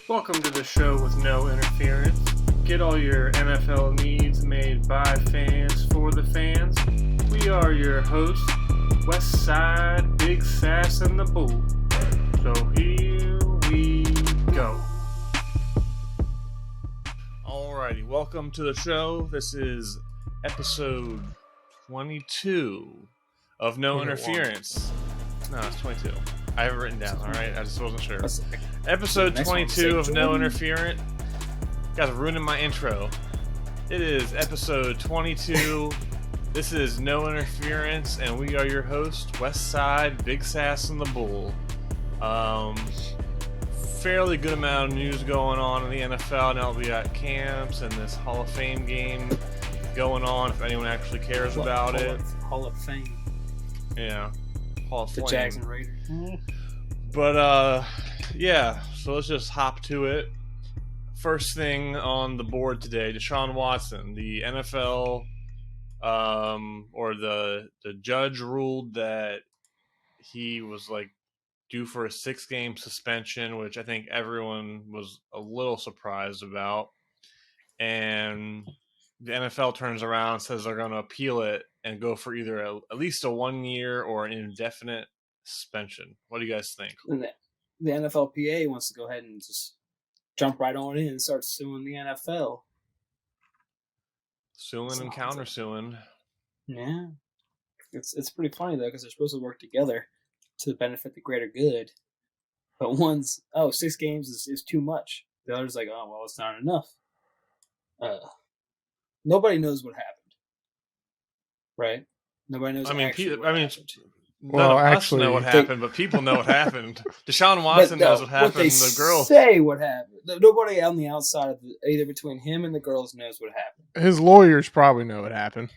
Welcome to the show with no interference. Get all your NFL needs made by fans for the fans. We are your hosts, West Side, Big Sass, and the Bull. So here we go. Alrighty, welcome to the show. This is episode 22 of No Interference. No, it's 22. I have it written down, alright? I just wasn't sure. Episode 22 of No Interference. You guys are ruining my intro. It is episode 22. This is No Interference, and we are your hosts, West Side, Big Sass, and the Bull. Fairly good amount of news going on in the NFL now that we got camps and this Hall of Fame game going on, if anyone actually cares about it. Hall of Fame. Yeah. Hall of Fame. The Jags and Raiders. But, yeah, so let's just hop to it. First thing on the board today, Deshaun Watson, the NFL, or the judge ruled that he was, due for a 6-game suspension, which I think everyone was a little surprised about. And the NFL turns around and says they're going to appeal it and go for either at least a 1-year or an indefinite suspension. What do you guys think? The NFLPA wants to go ahead and just jump right on in and start suing the NFL. Suing and countersuing. Yeah. It's pretty funny, though, because they're supposed to work together to benefit the greater good. But one's, 6 games is too much. The other's like, oh, well, it's not enough. Nobody knows what happened. Right? Nobody knows what happened. None of us know what happened, but people know what happened. Deshaun Watson knows what happened. The girls say what happened. Nobody on the outside of either between him and the girls knows what happened. His lawyers probably know what happened.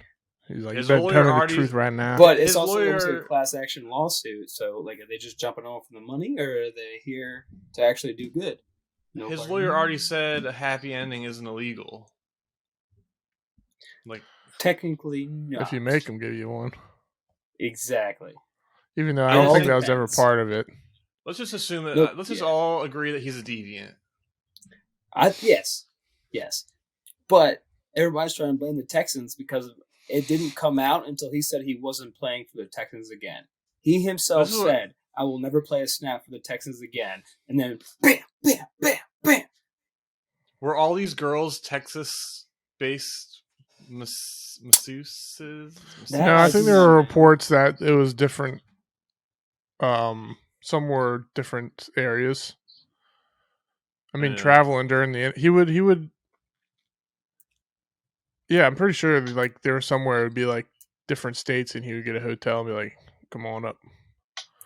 He's like, you better tell me the truth right now. But it's also a class action lawsuit. So, are they just jumping on for the money, or are they here to actually do good? His lawyer already said a happy ending isn't illegal. Technically, no. If you make them give you one. Exactly. Even though I don't think that was ever part of it. Let's just assume that. Let's just all agree that he's a deviant. Yes. But everybody's trying to blame the Texans because it didn't come out until he said he wasn't playing for the Texans again. He himself said, "I will never play a snap for the Texans again." And then, bam, bam, bam, bam. Were all these girls Texas-based masseuses? No, I think there were reports that it was different. Some were different areas. I mean, traveling during he would. Yeah, I'm pretty sure there was somewhere it would be different states, and he would get a hotel and be like, "Come on up."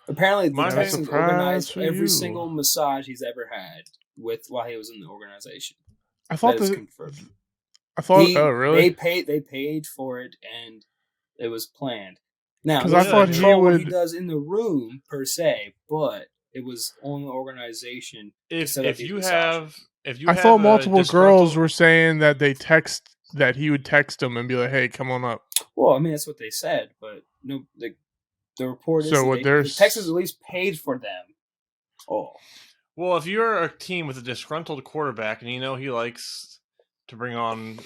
Apparently, the Texans organized every single massage he's ever had while he was in the organization. I thought that is confirmed. Oh, really? They paid for it, and it was planned. Now, because I thought what he does in the room per se, but it was on the organization. I thought multiple girls were saying that he would text them and be like, "Hey, come on up." Well, I mean that's what they said, but no, the report is the Texans at least paid for them. Oh, well, if you're a team with a disgruntled quarterback and you know he likes to bring on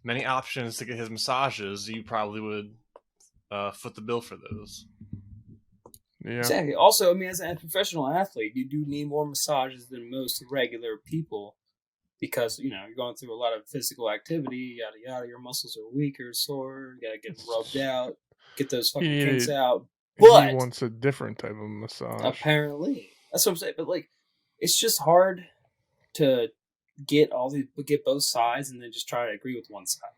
many options to get his massages, you probably would foot the bill for those. Yeah. Exactly. Also, I mean, as a professional athlete, you do need more massages than most regular people because, you're going through a lot of physical activity, yada, yada. Your muscles are weak or sore. You got to get them rubbed out, get those fucking kinks out. But he wants a different type of massage. Apparently. That's what I'm saying. But, it's just hard to get both sides and then just try to agree with one side.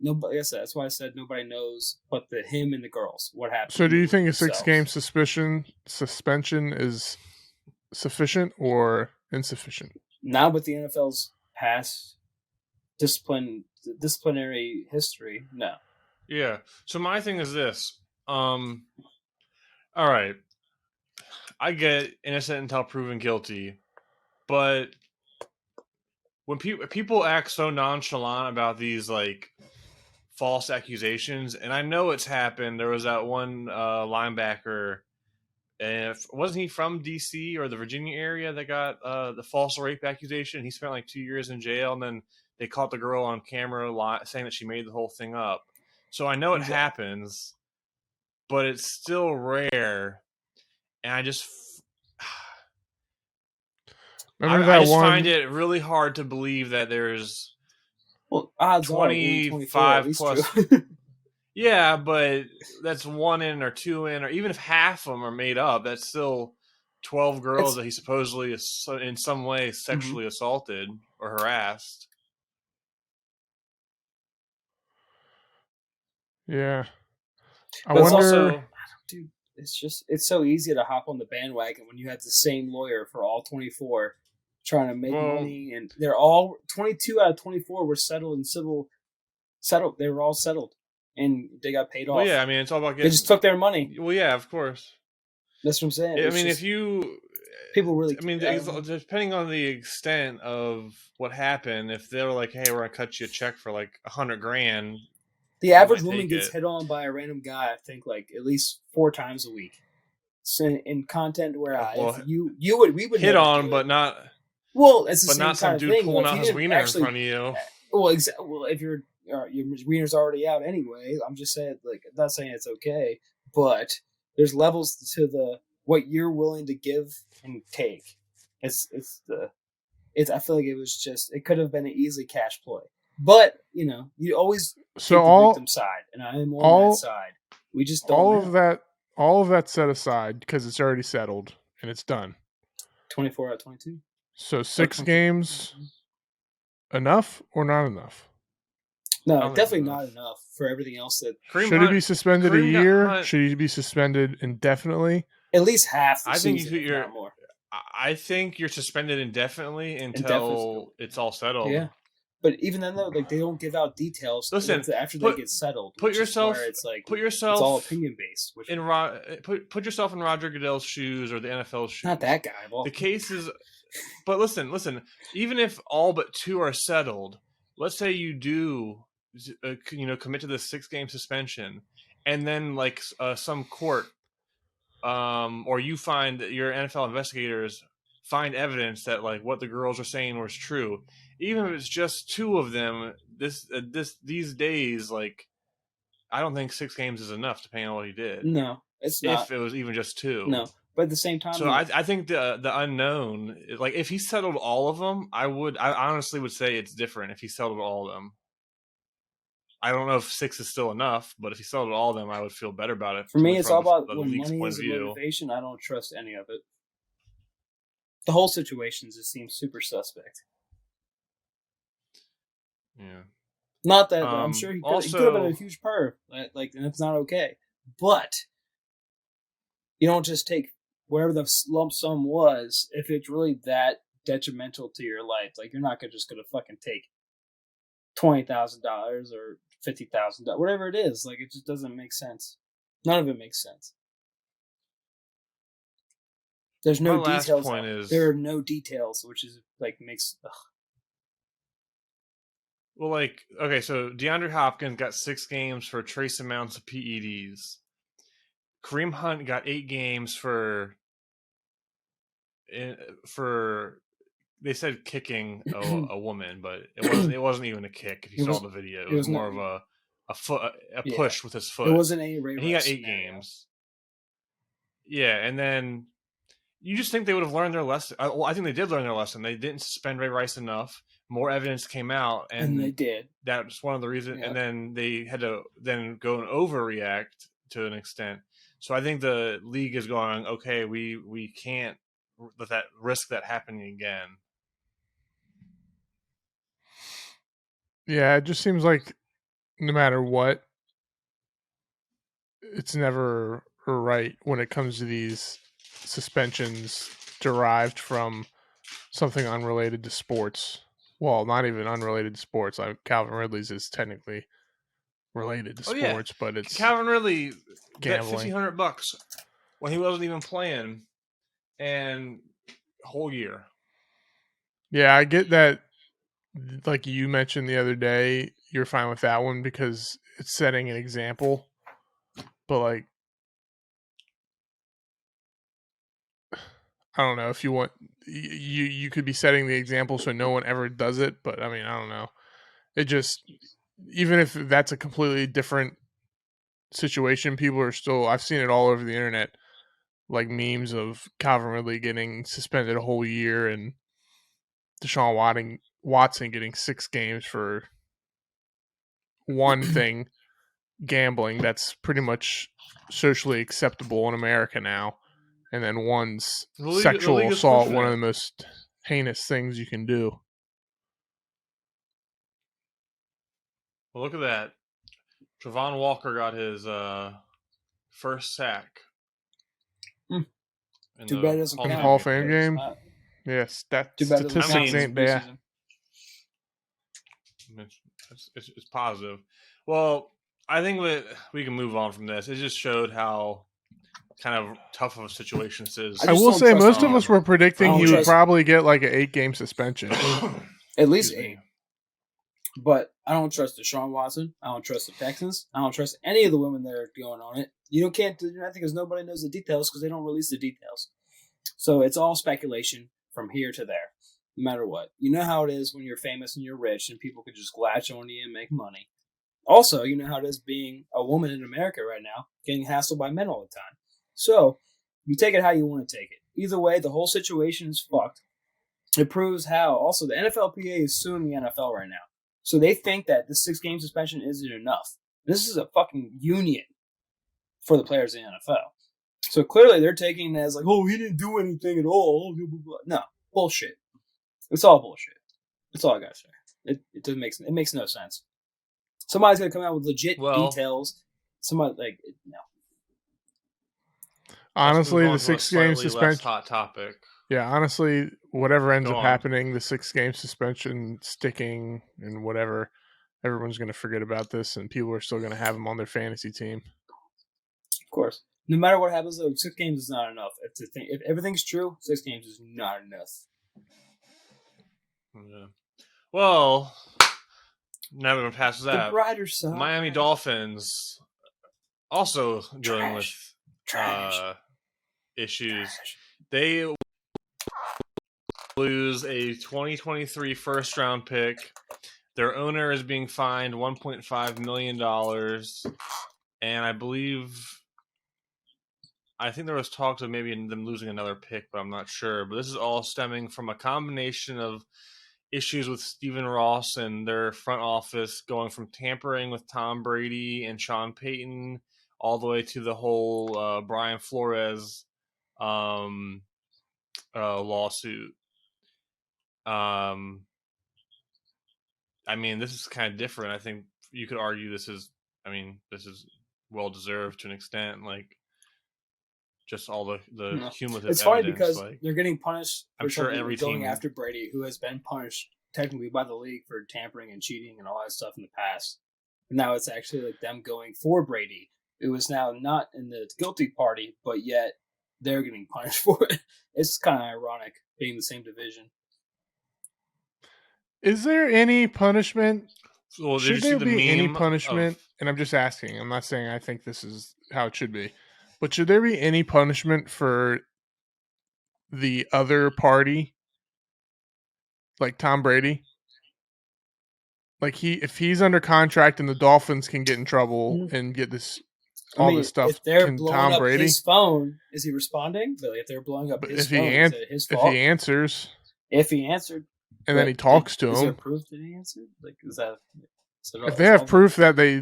Nobody. That's why I said nobody knows but him and the girls what happened. So, do you think a 6-game suspension is sufficient or insufficient? Not with the NFL's past disciplinary history. No. Yeah. So my thing is this. All right. I get innocent until proven guilty, but when people act so nonchalant about these false accusations, and I know it's happened. There was that one linebacker And wasn't he from D.C. or the Virginia area that got the false rape accusation? He spent like 2 years in jail, and then they caught the girl on camera saying that she made the whole thing up. So I know it happens, but it's still rare. And I just find it really hard to believe that there's odds 25 plus. Yeah, but that's 1 in or 2 in, or even if half of them are made up, that's still 12 girls that he supposedly is in some way sexually assaulted or harassed. Yeah. I wonder. Also, dude, it's so easy to hop on the bandwagon when you have the same lawyer for all 24 trying to make money, and they're all 22 out of 24 were settled in civil. They were all settled. And they got paid off. Well, yeah, I mean, it's all about getting... They just took their money. Well, yeah, of course. That's what I'm saying. I mean, if you... People really... I mean, depending on the extent of what happened, if they're like, hey, we're going to cut you a check for like $100,000... The average woman gets hit on by a random guy, I think, like at least 4 times a week. So in content where we would hit on, but not... Well, it's the but same not some kind dude of thing. pulling out his wiener in front of you. Well, if your wiener's already out anyway, I'm just saying, like, I'm not saying it's okay, but there's levels to what you're willing to give and take. I feel like it could have been an easy cash ploy, but you always take the victim side, and I am on that side. We just don't all of that set aside because it's already settled and it's done. 24 out of 22. So 6 games, enough or not enough? No, definitely not enough for everything else. Should he be suspended a year? Should he be suspended indefinitely? At least half. I think you're more. I think you're suspended indefinitely until it's all settled. Yeah, but even then, though, like they don't give out details. Listen, after they get settled, put yourself. It's all opinion based. Put yourself in Roger Goodell's shoes or the NFL's shoes. Not that guy. Well, the case is. But listen. Even if all but 2 are settled, let's say you do. Commit to the 6-game suspension, and then like some court, or you find that your NFL investigators find evidence that like what the girls are saying was true. Even if it's just 2 of them, these days, like I don't think 6 games is enough depending on what he did. No, it's not. If it was even just 2. No, but at the same time, so I think the unknown, like if he settled all of them, I honestly would say it's different if he settled all of them. I don't know if 6 is still enough, but if he settled all of them, I would feel better about it. For me, it's all about when money is a motivation. I don't trust any of it. The whole situation just seems super suspect. Yeah. Not that I'm sure he could have been a huge perv, like, and it's not okay. But you don't just take whatever the lump sum was if it's really that detrimental to your life. Like you're not just gonna fucking take $20,000 or $50,000, whatever it is. Like it just doesn't make sense. None of it makes sense. There's no details. There are no details, which is like makes. Ugh. Well, like okay, so DeAndre Hopkins got 6 games for trace amounts of PEDs. Kareem Hunt got 8 games for. They said kicking a woman, but it wasn't even a kick. If you saw the video, it was more of a push with his foot. It wasn't a Ray. And he got 8 games. Yeah, and then you just think they would have learned their lesson. Well, I think they did learn their lesson. They didn't suspend Ray Rice enough. More evidence came out, and they did. That's one of the reasons. Yep. And then they had to then go and overreact to an extent. So I think the league is going, okay, we can't let that risk that happening again. Yeah, it just seems like no matter what, it's never right when it comes to these suspensions derived from something unrelated to sports. Well, not even unrelated to sports. Calvin Ridley's is technically related to sports, but it's Calvin Ridley gambling. Bet $1,500 when he wasn't even playing, and whole year. Yeah, I get that. Like you mentioned the other day, you're fine with that one because it's setting an example. But like, I don't know if you want you could be setting the example so no one ever does it, but I mean, I don't know. It just, even if that's a completely different situation, people are still, I've seen it all over the internet, like memes of Calvin Ridley getting suspended a whole year and Deshaun Watson getting 6 games for one thing, gambling. That's pretty much socially acceptable in America now. And then one's sexual assault, one of the most heinous things you can do. Well, look at that. Travon Walker got his first sack. Too bad it doesn't count. Hall of Fame game? Yes, that statistics ain't there. It's positive. Well, I think we can move on from this. It just showed how kind of tough of a situation this is. I will say most of us were predicting he would probably get like an 8-game suspension. At least 8. But I don't trust Deshaun Watson. I don't trust the Texans. I don't trust any of the women that are going on it. You can't do nothing because nobody knows the details because they don't release the details. So it's all speculation from here to there, no matter what. You know how it is when you're famous and you're rich and people can just latch on you and make money. Also, you know how it is being a woman in America right now, getting hassled by men all the time. So you take it how you want to take it. Either way, the whole situation is fucked. It proves how. Also, the NFLPA is suing the NFL right now. So they think that the 6-game suspension isn't enough. This is a fucking union for the players in the NFL. So clearly they're taking it as like, oh, he didn't do anything at all. No, bullshit. It's all bullshit. That's all I gotta say. It makes no sense. Somebody's gonna come out with legit details. Somebody no. Honestly, the 6-game suspension. Hot topic. Yeah, honestly, whatever ends up happening, the 6-game suspension, sticking, and whatever, everyone's going to forget about this, and people are still going to have him on their fantasy team. Of course. No matter what happens, though, 6 games is not enough. If everything's true, 6 games is not enough. Yeah. Well, now we're past that. The brighter side. Miami Dolphins also dealing with issues. They lose a 2023 first-round pick. Their owner is being fined $1.5 million. And I think there was talks of maybe them losing another pick, but I'm not sure. But this is all stemming from a combination of issues with Stephen Ross and their front office, going from tampering with Tom Brady and Sean Payton all the way to the whole Brian Flores lawsuit. I mean, this is kind of different. I think you could argue this is well deserved to an extent. Like, just all the cumulative. It's funny because they're getting punished. I'm sure every going team after Brady, who has been punished technically by the league for tampering and cheating and all that stuff in the past. And now it's actually like them going for Brady. It was now not in the guilty party, but yet they're getting punished for it. It's kind of ironic being the same division. Is there any punishment? Well, should there be any punishment? And I'm just asking. I'm not saying I think this is how it should be. But should there be any punishment for the other party? Like Tom Brady? Like if he's under contract and the Dolphins can get in trouble and get this this stuff, if they're can blowing Tom up Brady? His phone, is he responding? But if they're blowing up his phone, is it his fault? If he answered, and then he talks to him. Is there proof that he answered? Like, is that? If they have proof that they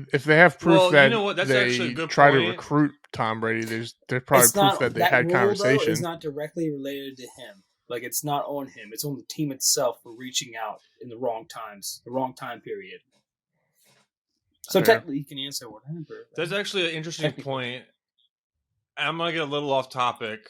try to point. Recruit Tom Brady, there's probably proof that they had conversation. Though, is not directly related to him. Like, it's not on him. It's on the team itself for reaching out in the wrong time period. So technically, you can answer whatever. That's actually an interesting point. I'm gonna get a little off topic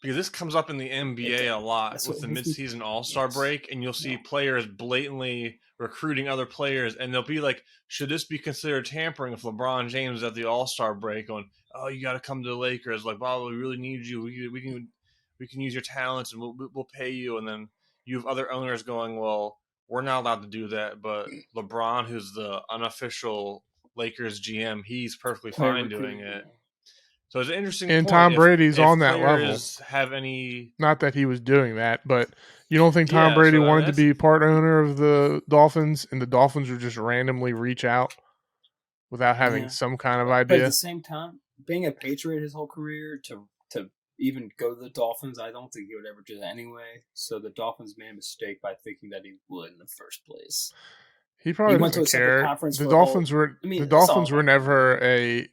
because this comes up in the NBA a lot with the midseason All-Star break, and you'll see players blatantly recruiting other players, and they'll be like, "Should this be considered tampering if LeBron James is at the All-Star break going, oh, you got to come to the Lakers, like, wow, we really need you. We can use your talents and we'll pay you." And then you have other owners going, well, we're not allowed to do that, but LeBron, who's the unofficial Lakers GM, he's perfectly fine doing it. So it's an interesting And point. Tom Brady's if on that level. have any? Not that he was doing that, but you don't think Tom Yeah, Brady so, I mean, wanted to that's- be part owner of the Dolphins, and the Dolphins would just randomly reach out without having Yeah. some kind of But at idea? the same time, being a Patriot his whole career to even go to the Dolphins, I don't think he would ever do that anyway. So the Dolphins made a mistake by thinking that he would in the first place. He probably He went to doesn't a separate care. conference The for Dolphins the were I mean, the that's Dolphins all were right. never a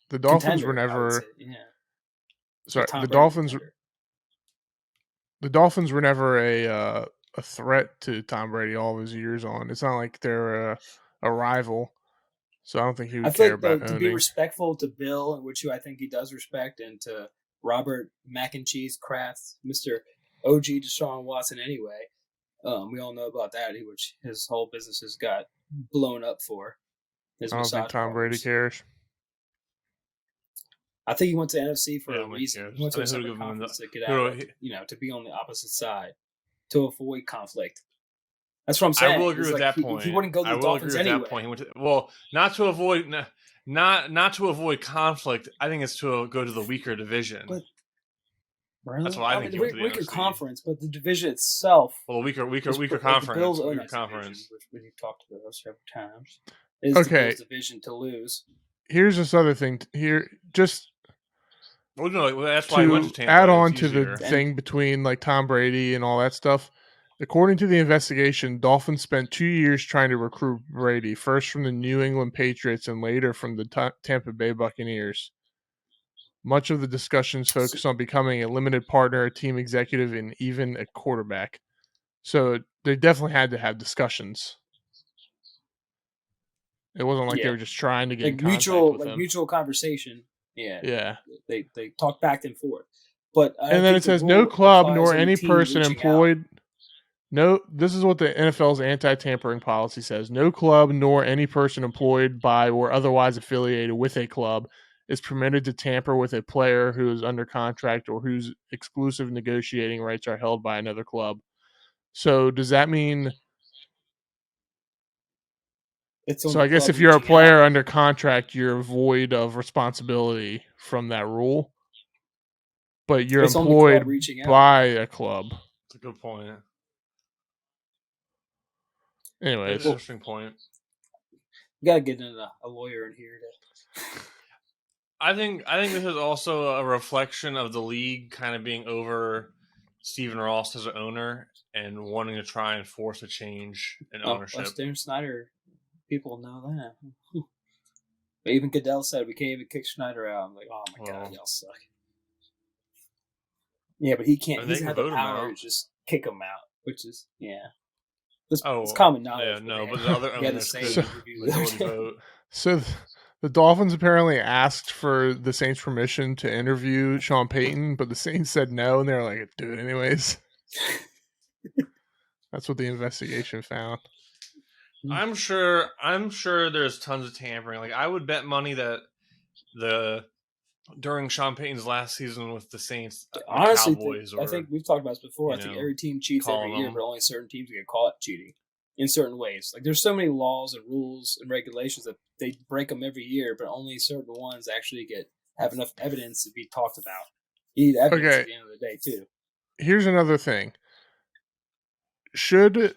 the Dolphins were Contender, I would never say, yeah. sorry Tom the Brady Dolphins contender. the Dolphins were never a threat to Tom Brady all of his years on. It's not like they're a rival, so I don't think he I would feel care like though, about to be owning. respectful to Bill, which I think he does respect, and to Robert Mac and Cheese Kraft, Mr. OG Deshaun Watson anyway. We all know about that, which his whole business has got blown up for. His I don't think massage Tom Brady parlors. cares. I think he went to NFC for Yeah, a reason. cares? He went to I a mean, who separate give him conference to get who out, do of, to be on the opposite side, to avoid conflict. That's what I'm saying. I will agree It's with like that point. He wouldn't go to I the will Dolphins agree with anyway. that point. He went to, not to avoid not to avoid conflict. I think it's to go to the weaker division. But really? That's what I think. The He went to the weaker NFC. conference, but the division itself. Well, weaker Like conference. the Bills own Weaker that conference. division, which we talked about several times. Is Okay. the Bills division to lose? Here's this other thing here, just Well, no, that's why he went to to Tampa. add It's on to easier. the thing between like Tom Brady and all that stuff. According to the investigation, Dolphins spent 2 years trying to recruit Brady, first from the New England Patriots and later from the Tampa Bay Buccaneers. Much of the discussions focused on becoming a limited partner, a team executive, and even a quarterback. So they definitely had to have discussions. It wasn't like they were just trying to get in contact with him. mutual conversation. Yeah, Yeah. They talk back and forth. But and then it says no club nor any person employed. No, this is what the NFL's anti-tampering policy says. No club nor any person employed by or otherwise affiliated with a club is permitted to tamper with a player who is under contract or whose exclusive negotiating rights are held by another club. So does that mean? So I guess if you're a player under contract, you're void of responsibility from that rule, but you're employed by a club. That's a good point. Anyway, it's an interesting point. We gotta get a lawyer in here to. I think this is also a reflection of the league kind of being over Stephen Ross as an owner and wanting to try and force a change in ownership. Darren Snyder, people know that. But even Goodell said we can't even kick Schneider out. I'm like, oh my god, y'all suck. Yeah, but he can't. He doesn't have the power to just kick him out, which is It's common knowledge. Yeah, but the other owners vote. So the Dolphins apparently asked for the Saints' permission to interview Sean Payton, but the Saints said no, and they're like, do it anyways. That's what the investigation found. I'm sure there's tons of tampering. Like I would bet money that during Sean Payton's last season with the Saints, honestly, Cowboys, I think we've talked about this before. I think every team cheats every year, but only certain teams get caught cheating in certain ways. Like there's so many laws and rules and regulations that they break them every year, but only certain ones actually have enough evidence to be talked about. You need evidence at the end of the day too. Here's another thing. Should it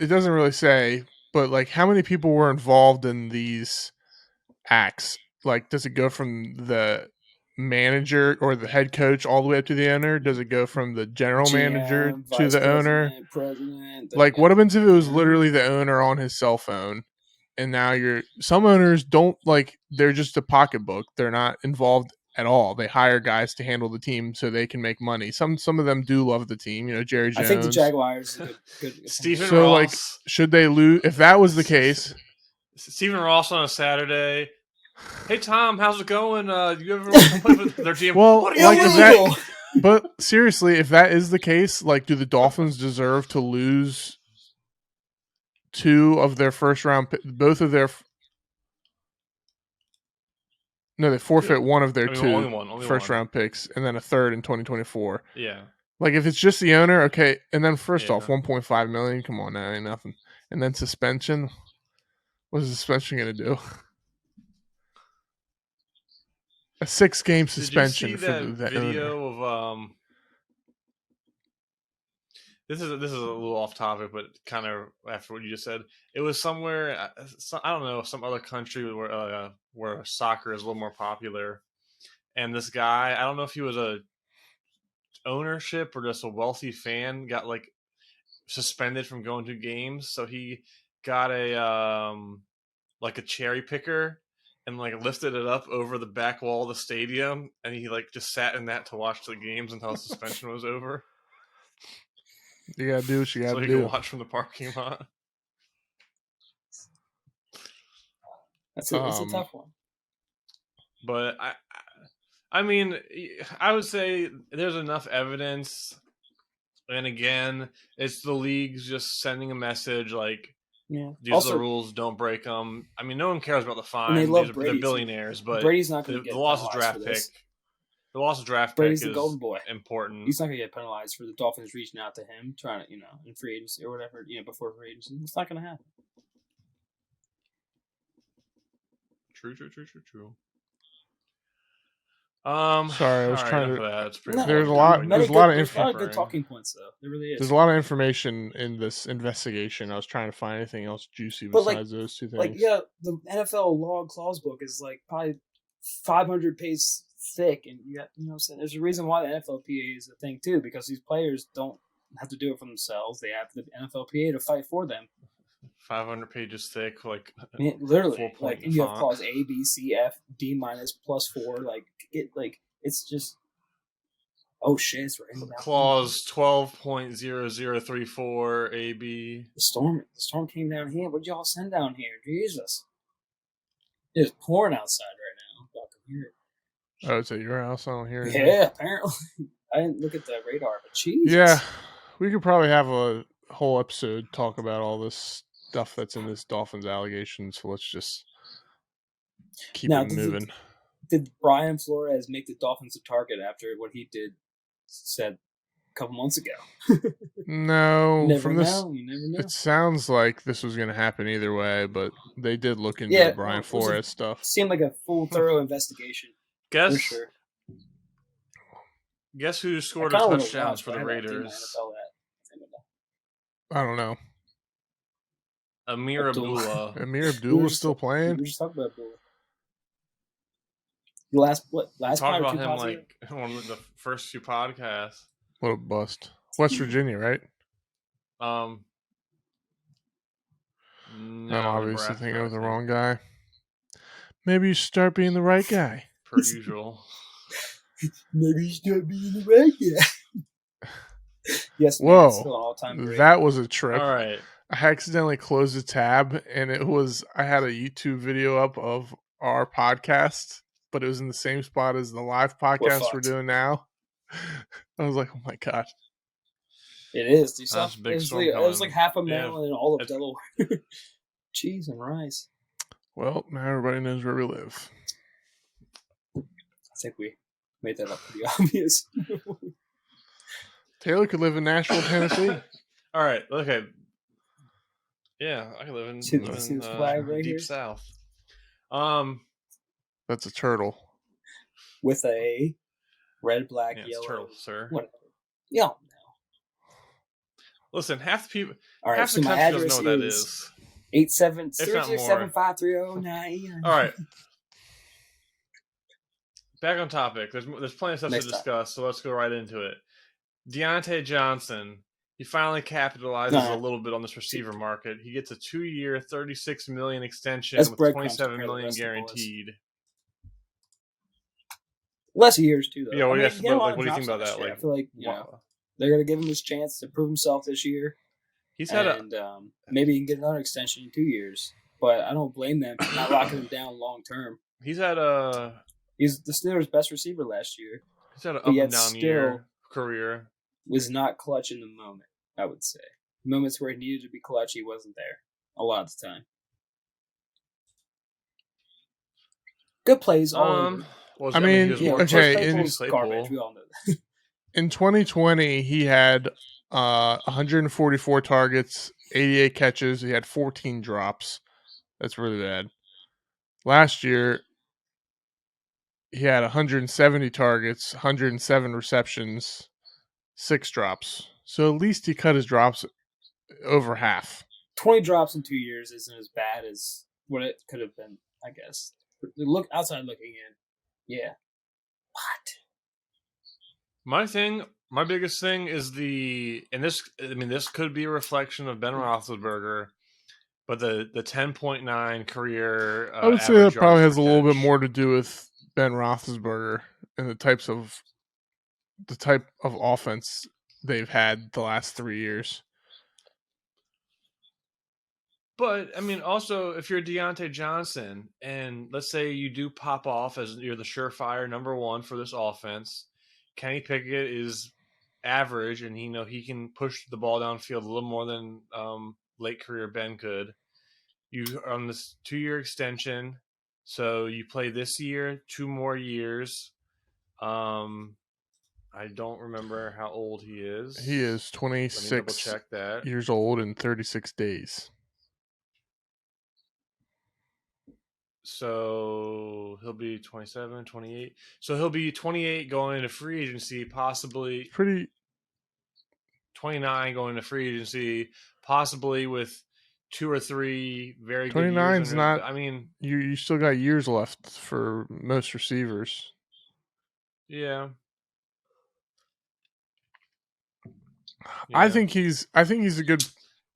doesn't really say, but like how many people were involved in these acts? Like, does it go from the manager or the head coach all the way up to the owner? Does it go from the general manager to the owner? President, like, what happens if it was literally the owner on his cell phone? And now some owners don't they're just a pocketbook. They're not involved at all. They hire guys to handle the team so they can make money. Some of them do love the team. Jerry Jones. I think the Jaguars. Good Stephen so Ross. Should they lose if that was the case? Stephen Ross on a Saturday. Hey Tom, how's it going? You ever play with their team? Well, but seriously, if that is the case, do the Dolphins deserve to lose two of their first round? Both of their they forfeit one of their two first round picks, and then a third in 2024. Yeah, if it's just the owner, okay. And then first off, $1.5 million. Come on, now ain't nothing. And then suspension. What is suspension going to do? A 6-game Did you suspension see for that the owner. video of This is a little off topic, but kind of after what you just said, it was somewhere. I don't know, some other country where soccer is a little more popular, and this guy, I don't know if he was a ownership or just a wealthy fan, got like suspended from going to games. So he got a like a cherry picker and like lifted it up over the back wall of the stadium, and he like just sat in that to watch the games until the suspension was over. You gotta do what you So gotta he do. could watch from the parking lot. It's a tough one. But I mean, I would say there's enough evidence, and again, it's the league's just sending a message like, Yeah. these Also, are the rules, don't break them. I mean, no one cares about the fine. and they love They're Brady. billionaires, but Brady's not going to the get loss of penalized draft for this. pick. The loss of draft Brady's pick the is golden boy. important. He's not going to get penalized for the Dolphins reaching out to him, trying to, in free agency or whatever, before free agency. It's not going to happen. True. Sorry, I was trying to. That. There's a lot of good talking points, though. There really is. There's a lot of information in this investigation. I was trying to find anything else juicy besides those two things. The NFL log clause book is like probably 500 pages thick, and you know what I'm saying. There's a reason why the NFLPA is a thing too, because these players don't have to do it for themselves. They have the NFLPA to fight for them. 500 pages thick, like literally, like, and you have clause A, B, C, F, D minus +4. It's just, oh shit, it's right now. Clause 12.0034 AB. The storm came down here. What y'all send down here? Jesus, it's pouring outside right now. Y'all can hear it. Oh, it's at your house. I don't hear it. Yeah, apparently. I didn't look at the radar, but Jesus. Yeah, we could probably have a whole episode talk about all this stuff that's in this Dolphins allegation, so let's just keep it moving. Did Brian Flores make the Dolphins a target after what he said a couple months ago? No. You never know. It sounds like this was going to happen either way, but they did look into the Brian Flores stuff. Seemed like a full, thorough investigation. For sure. Guess who scored a touchdown for the Raiders? I don't know. Amir Abdullah. Amir Abdullah's still playing? We were just talking about Abdullah. Last talked about him like one of the first few podcasts. What a bust. West Virginia, right? No, I'm obviously thinking of the wrong guy. Maybe you start being the right guy. Per usual. Maybe you start being the right guy. Yes. Whoa. Still an all-time great. That was a trip. All right. I accidentally closed a tab, and I had a YouTube video up of our podcast, but it was in the same spot as the live podcast we're doing now. I was like, oh my God. It is. It was like $500,000 in all of Delaware. Cheese and rice. Well, now everybody knows where we live. I think we made that up pretty obvious. Taylor could live in Nashville, Tennessee. All right. Okay. Yeah, I can live in deep south. That's a turtle with a red, black, yellow. It's turtle, sir. Whatever. Yeah. Listen, half the people, all right, half the country doesn't know what that is. 873-753-09. All right. Back on topic. There's plenty of stuff to discuss, so let's go right into it. Deontay Johnson. He finally capitalizes a little bit on this receiver market. He gets a 2-year, $36 million extension with $27 million guaranteed. Less years too, though. Yeah, what do you think about that? I feel like they're going to give him his chance to prove himself this year. He's had maybe he can get another extension in 2 years. But I don't blame them for not locking him down long term. He's had he's the Steelers' best receiver last year. He's had an up and down career. Was not clutch in the moment, I would say. Moments where he needed to be clutch, he wasn't there a lot of the time. Good plays, all I mean, okay. Garbage. We all know that. In 2020, he had 144 targets, 88 catches. He had 14 drops. That's really bad. Last year, he had 170 targets, 107 receptions, 6 drops. So at least he cut his drops over half. 20 drops in 2 years isn't as bad as what it could have been, I guess. Look outside looking in. Yeah. What? My biggest thing is this could be a reflection of Ben Roethlisberger, but the 10.9 career. I would say that probably has a little bit more to do with Ben Roethlisberger and the type of offense they've had the last 3 years. But I mean, also if you're Deontay Johnson, and let's say you do pop off as you're the surefire number one for this offense, Kenny Pickett is average, and he can push the ball downfield a little more than late career Ben could. You are on this 2-year extension, so you play this year, 2 more years. I don't remember how old he is. He is 26 years old in 36 days. So he'll be 27, 28. So he'll be 28 going into free agency, possibly 29 going into free agency, possibly with 2 or 3 very good years. 29's not. I mean, you still got years left for most receivers. Yeah. I think he's a good.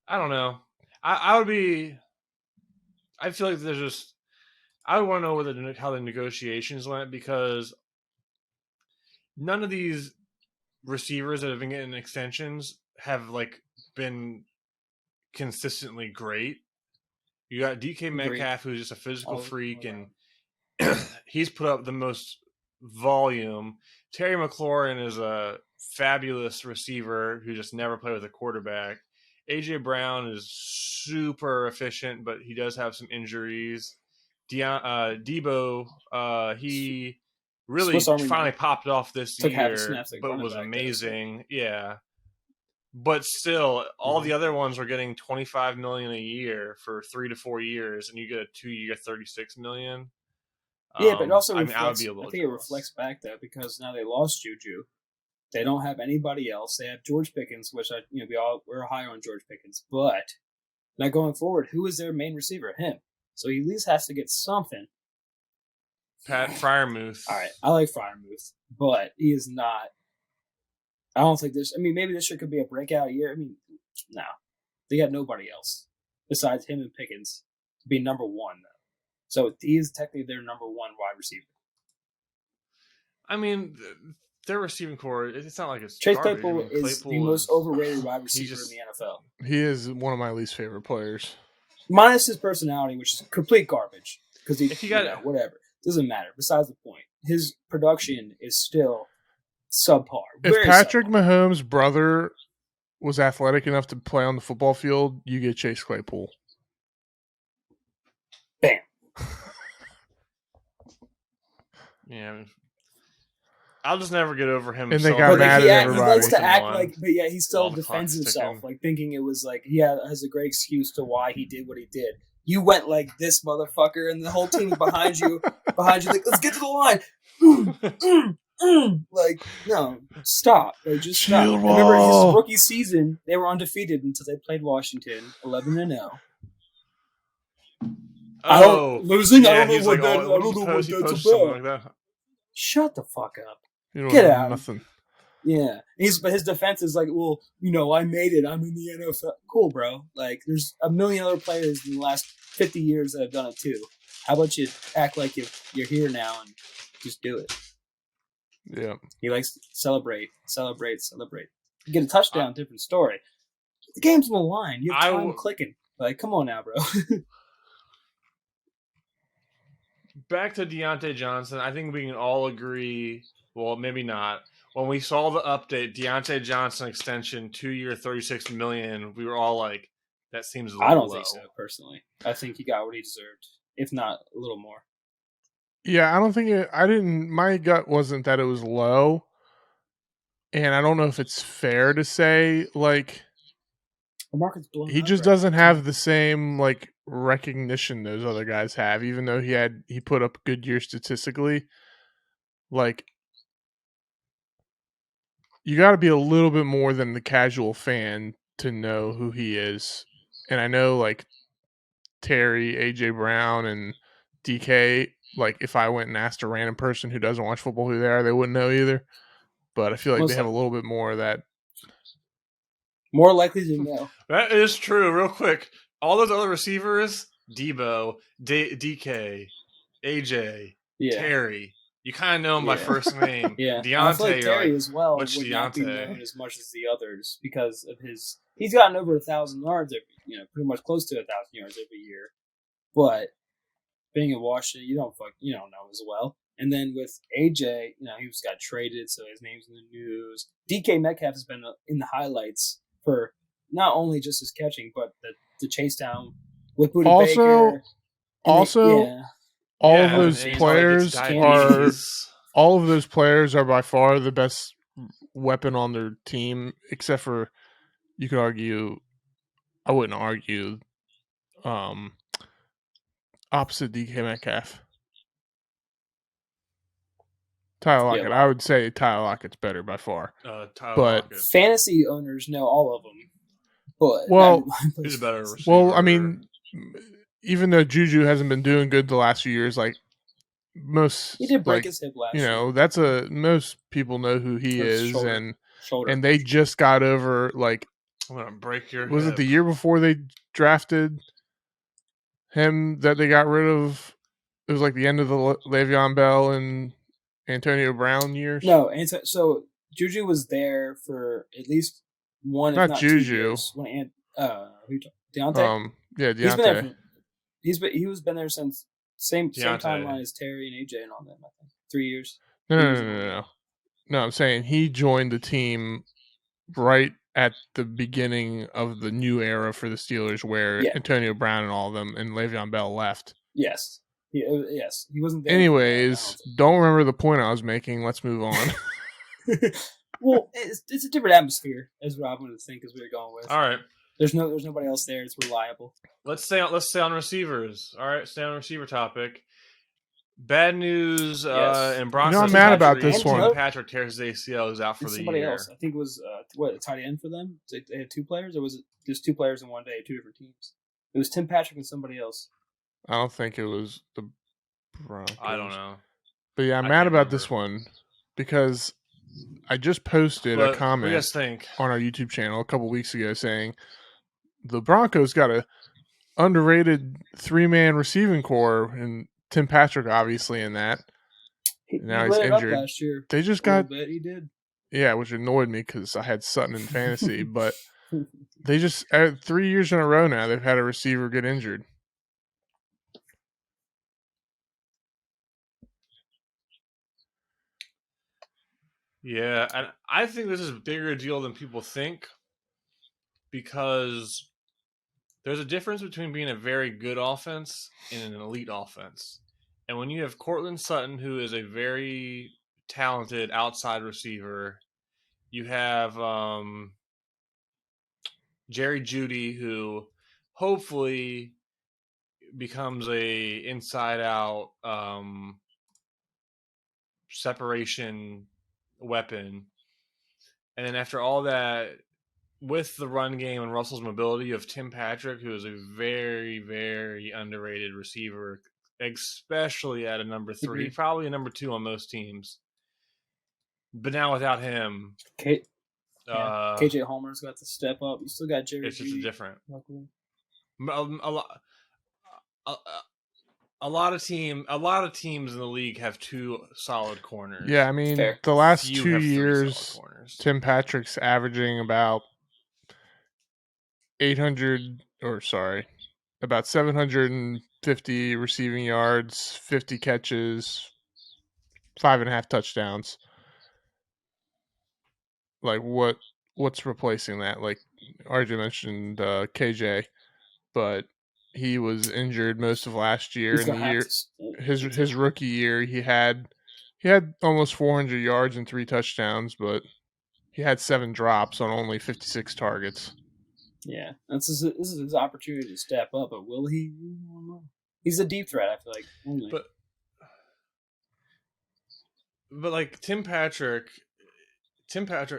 I don't know. I feel like there's just. I would want to know how the negotiations went, because none of these receivers that have been getting extensions have been consistently great. You got DK Metcalf, who's just a physical freak, and he's put up the most volume. Terry McLaurin is a fabulous receiver who just never played with a quarterback. AJ Brown is super efficient, but he does have some injuries. Debo, he really finally popped off this year, but was amazing. Yeah. But still, all the other ones were getting $25 million a year for 3 to 4 years, and you get you get $36 million. Yeah, but it also reflects, I think it reflects back though, because now they lost Juju. They don't have anybody else. They have George Pickens, which we're high on George Pickens, but now going forward, who is their main receiver? Him. So he at least has to get something. Pat Freiermuth. All right, I like Freiermuth, but he is not. I don't think this. I mean, maybe this year could be a breakout year. I mean, no, they got nobody else besides him and Pickens to be number one, though. So he is technically their number one wide receiver. I mean, their receiving core. It's not like it's Chase garbage. Claypool is the most overrated wide receiver in the NFL. He is one of my least favorite players. Minus his personality, which is complete garbage. Because whatever. Doesn't matter. Besides the point. His production is still subpar. If Patrick Mahomes' brother was athletic enough to play on the football field, you get Chase Claypool. Bam. Yeah. I'll just never get over him. And they got mad at everybody. He likes to act like, but yeah, he still defends himself, thinking it was has a great excuse to why he did what he did. You went like this, motherfucker, and the whole team behind you, let's get to the line. No, stop. Just stop. Remember his rookie season, they were undefeated until they played Washington, 11-0. Losing. Yeah, I don't know what that's about. Shut the fuck up. Get out. Nothing. Yeah. But his defense is I made it. I'm in the NFL. Cool, bro. There's a million other players in the last 50 years that have done it too. How about you act like you're here now and just do it? Yeah. He likes to celebrate. You get a touchdown, different story. The game's on the line. You have time clicking. Come on now, bro. Back to Deontay Johnson, I think we can all agree, well, maybe not. When we saw the update, Deontay Johnson extension, 2-year, $36 million, we were all like, that seems a little low. I don't think so, personally. I think he got what he deserved, if not a little more. Yeah, I don't think my gut wasn't that it was low. And I don't know if it's fair to say, the market's blown he up just doesn't have the same, recognition those other guys have, even though he put up a good year statistically. like, you got to be a little bit more than the casual fan to know who he is. And I know, like, Terry, AJ Brown, and DK, like, if I went and asked a random person who doesn't watch football who they are, they wouldn't know either. But I feel like Most they have a likely. little bit more of that. More likely to know. That is true. Real quick, all those other receivers, Debo, DK, AJ, Yeah. Terry, you kind of know them by Yeah. first name. Yeah. Deontay, I feel like you're Terry as well would which not be Deontay? known as much as the others because of his. He's gotten over 1,000 yards every, pretty much close to 1,000 yards every year. But being in Washington, you don't know as well. And then with AJ, he just got traded, so his name's in the news. DK Metcalf has been in the highlights for not only just his catching, but the chase down with Budda Baker. All of those players are by far the best weapon on their team, except for, you could argue, I wouldn't argue, opposite DK Metcalf. Tyler Lockett. Yeah, I would say Tyler Lockett's better by far. Lockett. Fantasy owners know all of them. But who's a better receiver? Well, I mean, even though Juju hasn't been doing good the last few years, like most, he did break his hip last year. That's most people know who he is, shoulder. And they just got over, like, I'm gonna break your. Was hip. it the year before they drafted him that they got rid of? It was like the end of the Le'Veon Bell and Antonio Brown years. No, so Juju was there for at least one, not if not Juju. 2 years. Deontay. Yeah, Deontay. He was been there since same timeline as Terry and AJ and all them. I think 3 years. No. I'm saying he joined the team right at the beginning of the new era for the Steelers, where Antonio Brown and all of them and Le'Veon Bell left. Yes. He wasn't there. Anyways, don't remember the point I was making. Let's move on. Well, it's a different atmosphere, as Rob would think, as we were going with. All right. There's nobody else there. It's reliable. Let's stay on receivers. All right, stay on receiver topic. Bad news and Broncos. I'm mad about this one. Patrick tears his ACL, is out for the year. Somebody else. I think it was a tight end for them. They had 2 players, or was it just 2 players in one day, 2 different teams? It was Tim Patrick and somebody else. I don't think it was the Broncos. I don't know. But yeah, I'm mad about this one because I just posted a comment on our YouTube channel a couple weeks ago saying the Broncos got a underrated 3-man receiving core, and Tim Patrick obviously in that. Now he's injured. Last year. They just got. He did. Yeah, which annoyed me because I had Sutton in fantasy, but they just 3 years in a row now they've had a receiver get injured. Yeah, and I think this is a bigger deal than people think because there's a difference between being a very good offense and an elite offense. And when you have Courtland Sutton, who is a very talented outside receiver, you have Jerry Jeudy, who hopefully becomes a inside-out separation weapon. And then after all that, with the run game and Russell's mobility, you have Tim Patrick, who is a very, very underrated receiver, especially at a number 3, probably a number 2 on most teams. But now without him, KJ Homer's got to step up. You still got Jerry. It's just different. A lot of teams in the league have 2 solid corners. Yeah, I mean, the last 2 years, Tim Patrick's averaging about 750 receiving yards, 50 catches, 5.5 touchdowns. Like, what's replacing that? Like, RJ mentioned KJ, but he was injured most of last year. His rookie year, he had almost 400 yards and 3 touchdowns, but he had 7 drops on only 56 targets. Yeah, this is his opportunity to step up, but will he? I don't know. He's a deep threat, I feel like. Only. But like Tim Patrick,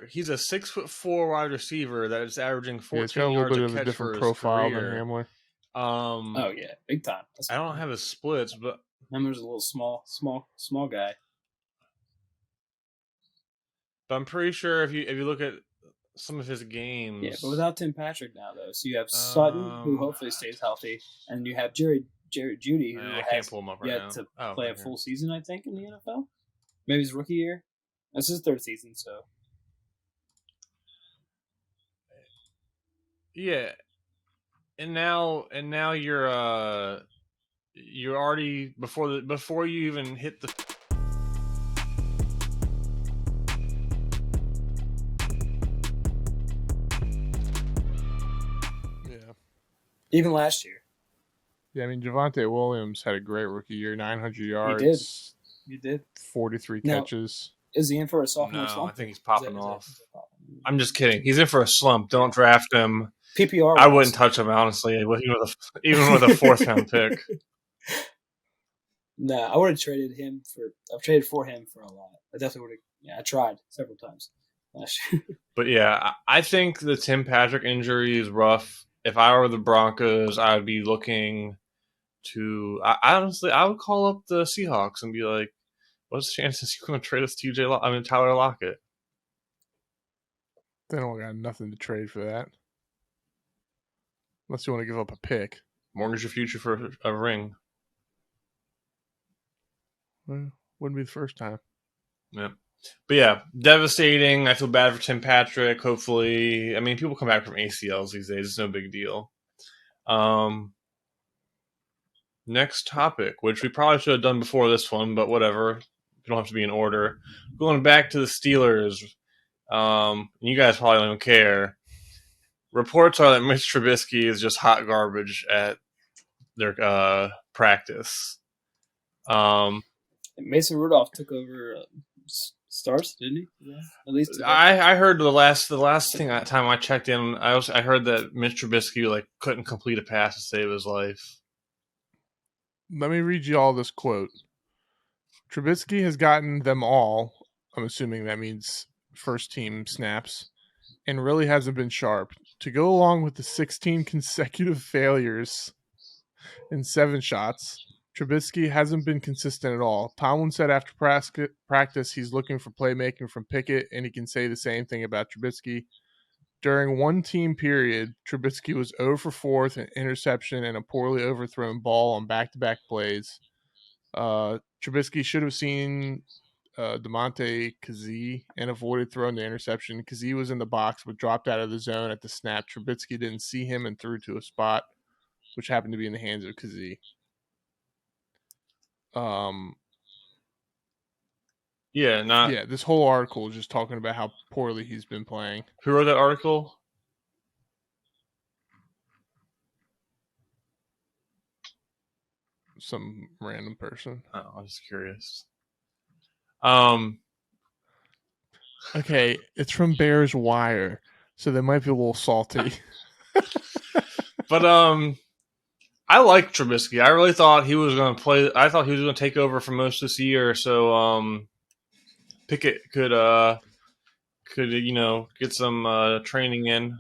he's a 6'4" wide receiver that is averaging Yeah, it's got a 14 little yards bit a of a catch for different his profile than career. Hamler. Oh yeah, big time. I don't have his splits, but Hamler's a little small guy. But I'm pretty sure if you look at some of his games, Yeah, but without Tim Patrick now though, so you have Sutton who hopefully stays healthy, and you have Jerry Jeudy who I can't pull him up right yet now. to play a full season, I think, in the NFL. Maybe his rookie year. This is his third season, so yeah. And now you're already before you even hit the. Yeah. Even last year. Yeah, I mean, Javonte Williams had a great rookie year, 900 yards. He did. 43 Now, catches. Is he in for a sophomore No, slump? I think he's popping off. I'm just kidding. He's in for a slump. Don't draft him. PPR. I wouldn't touch him, honestly, even with a fourth round pick. No, I would have traded him for. I've traded for him for a lot. I definitely would have. Yeah, I tried several times last year. But yeah, I think the Tim Patrick injury is rough. If I were the Broncos, I would be looking to. I honestly, I would call up the Seahawks and be like, "What's the chances you're going to trade us Tyler Lockett?" They don't got nothing to trade for that, unless you want to give up a pick. Mortgage your future for a ring. Well, wouldn't be the first time. Yeah. But yeah, devastating. I feel bad for Tim Patrick. Hopefully, I mean, people come back from ACLs these days. It's no big deal. Next topic, which we probably should have done before this one, but whatever. You don't have to be in order. Going back to the Steelers. You guys probably don't care. Reports are that Mitch Trubisky is just hot garbage at their practice. Mason Rudolph took over starts, didn't he? Yeah, at least today. I heard the last time I checked in, I heard that Mitch Trubisky couldn't complete a pass to save his life. Let me read you all this quote. Trubisky has gotten them all. I'm assuming that means first team snaps, and really hasn't been sharp. To go along with the 16 consecutive failures in 7 shots, Trubisky hasn't been consistent at all. Tomlin said after practice he's looking for playmaking from Pickett, and he can say the same thing about Trubisky. During one team period, Trubisky was 0 for 4 with an interception and a poorly overthrown ball on back-to-back plays. Trubisky should have seen Deontay Johnson and avoided throwing the interception. Kazee was in the box but dropped out of the zone at the snap. Trubisky didn't see him and threw to a spot, which happened to be in the hands of Kazee. This whole article is just talking about how poorly he's been playing. Who wrote that article? Some random person. Oh, I was curious. Okay, it's from Bears Wire, so they might be a little salty. But I like Trubisky. I really thought he was going to play. I thought he was going to take over for most of this year, so Pickett could get some training in.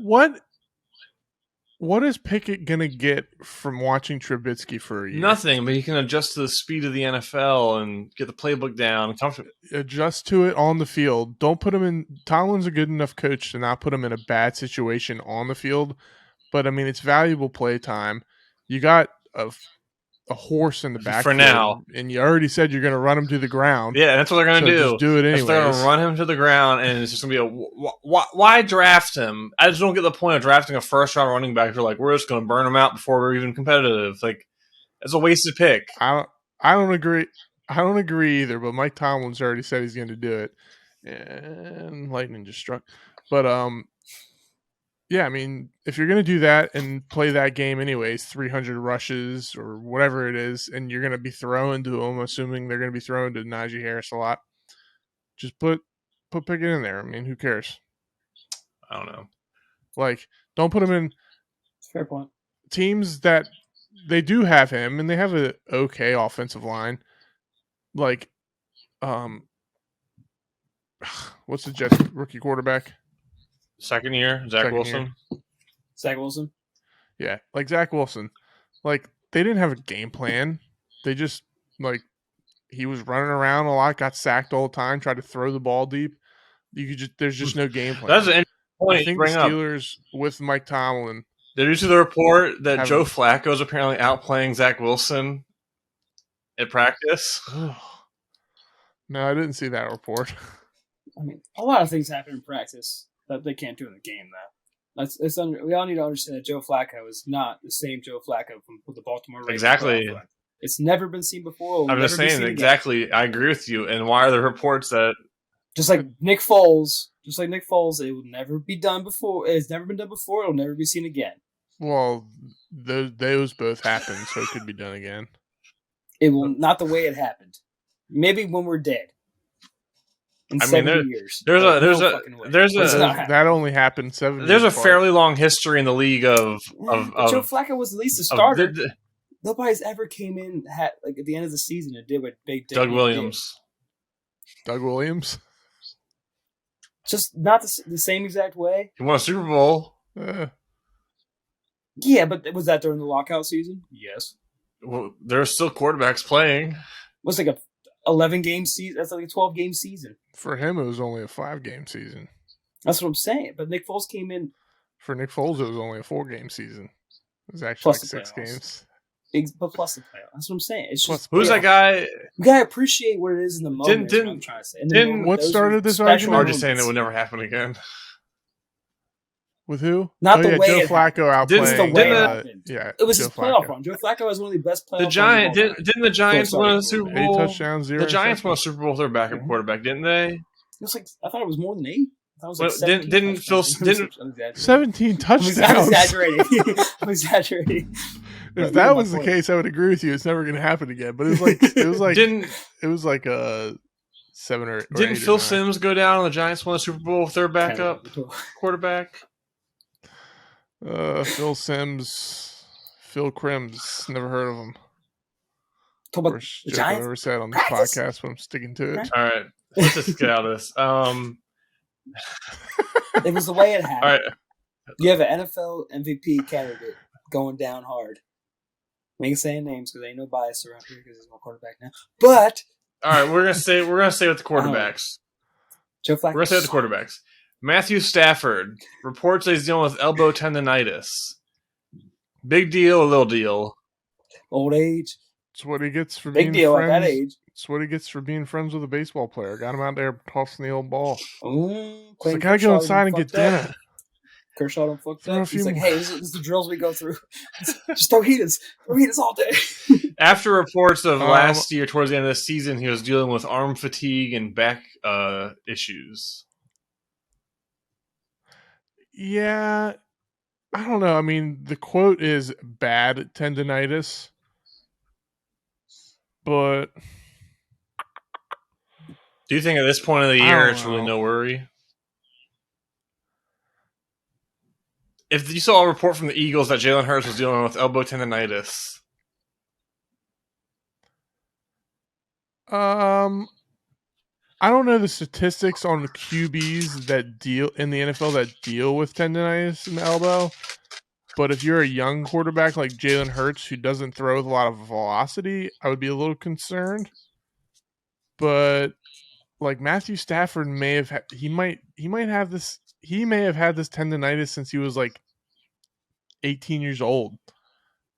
What is Pickett gonna get from watching Trubisky for a year? Nothing, but he can adjust to the speed of the NFL and get the playbook down. Adjust to it on the field. Don't put him in. Tomlin's a good enough coach to not put him in a bad situation on the field, but I mean it's valuable play time. You got a horse in the back for now, and you already said you're going to run him to the ground. Yeah, that's what they're going to do. Just do it anyways. They're going to run him to the ground, and it's just going to be why draft him? I just don't get the point of drafting a first round running back. You're like, we're just going to burn him out before we're even competitive. Like, it's a wasted pick. I don't agree. I don't agree either. But Mike Tomlin's already said he's going to do it, and lightning just struck. But yeah, I mean, if you're going to do that and play that game anyways, 300 rushes or whatever it is, and you're going to be throwing to them, assuming they're going to be throwing to Najee Harris a lot, just put Pickett in there. I mean, who cares? I don't know. Like, don't put him in fair point. Teams that they do have him, and they have an okay offensive line. Like, what's the Jets rookie quarterback? Second year, Zach Wilson. Zach Wilson? Yeah, like Zach Wilson. Like, they didn't have a game plan. They just, like, he was running around a lot, got sacked all the time, tried to throw the ball deep. There's just no game plan. That's an interesting point I think to bring the Steelers with Mike Tomlin. Did you see the report that Joe Flacco is apparently outplaying Zach Wilson at practice? No, I didn't see that report. I mean, a lot of things happen in practice that they can't do in the game, though. We all need to understand that Joe Flacco is not the same Joe Flacco from the Baltimore Ravens. Exactly. It's never been seen before. I'm just saying, exactly. Again. I agree with you. And why are there reports that... Just like Nick Foles, it will never be done before. It's never been done before. It'll never be seen again. Well, those both happened, so it could be done again. It will not the way it happened. Maybe when we're dead. In 70 years. That only happened 7 years. There's a fairly long history in the league of Joe Flacco was at least a starter. Nobody's ever came in at the end of the season and did what Big Dick Doug Williams. Did. Doug Williams? Just not the same exact way. He won a Super Bowl. Yeah, but was that during the lockout season? Yes. Well, there are still quarterbacks playing. It was like a 11-game season. That's like a 12-game season. For him, it was only a 5-game season. That's what I'm saying. But Nick Foles came in. For Nick Foles, it was only a 4-game season. It was actually like 6 games. But plus the playoffs. That's what I'm saying. It's just who's that guy? You gotta appreciate what it is in the moment. What I'm trying to say. What started this argument? I'm just saying it would never happen again. With who? Not the way Joe Flacco outplaying. It's the way it happened. Yeah, it was his playoff run. Joe Flacco has one of the best playoff runs. Didn't the Giants win a Super Bowl? 8 touchdowns, 0. The Giants won a Super Bowl with their backup quarterback, didn't they? It was I thought it was more than 8. That was like 17 touchdowns. I'm exaggerating. If that was the case, I would agree with you. It's never going to happen again. But it was like a 7 or 8. Didn't Phil Simms go down and the Giants won a Super Bowl with their backup quarterback? Phil Simms, Phil Crims. Never heard of him. Talk about the Giants. I've ever said on this podcast, but I'm sticking to it. All right, let's just get out of this. It was the way it happened. All right. You have an NFL MVP candidate going down hard. We ain't saying names because ain't no bias around here because he's my quarterback now. But all right, we're gonna stay with the quarterbacks. Joe Flacco. We're gonna stay with the quarterbacks. Matthew Stafford reports that he's dealing with elbow tendonitis. Big deal, a little deal. Old age. It's what he gets for being deal friends. At that age. It's what he gets for being friends with a baseball player. Got him out there tossing the old ball. So I gotta go inside and get dinner. Kershaw done fucked up. He's like, hey, this is the drills we go through. Just throw heaters. Throw heaters all day. After reports of last year, towards the end of the season, he was dealing with arm fatigue and back issues. Yeah. I don't know. I mean, the quote is bad tendonitis. But do you think at this point of the year it's really no worry? If you saw a report from the Eagles that Jalen Hurts was dealing with elbow tendonitis. I don't know the statistics on the QBs that deal in the NFL that deal with tendonitis in the elbow. But if you're a young quarterback like Jalen Hurts who doesn't throw with a lot of velocity, I would be a little concerned. But like Matthew Stafford may have had this tendonitis since he was like 18 years old.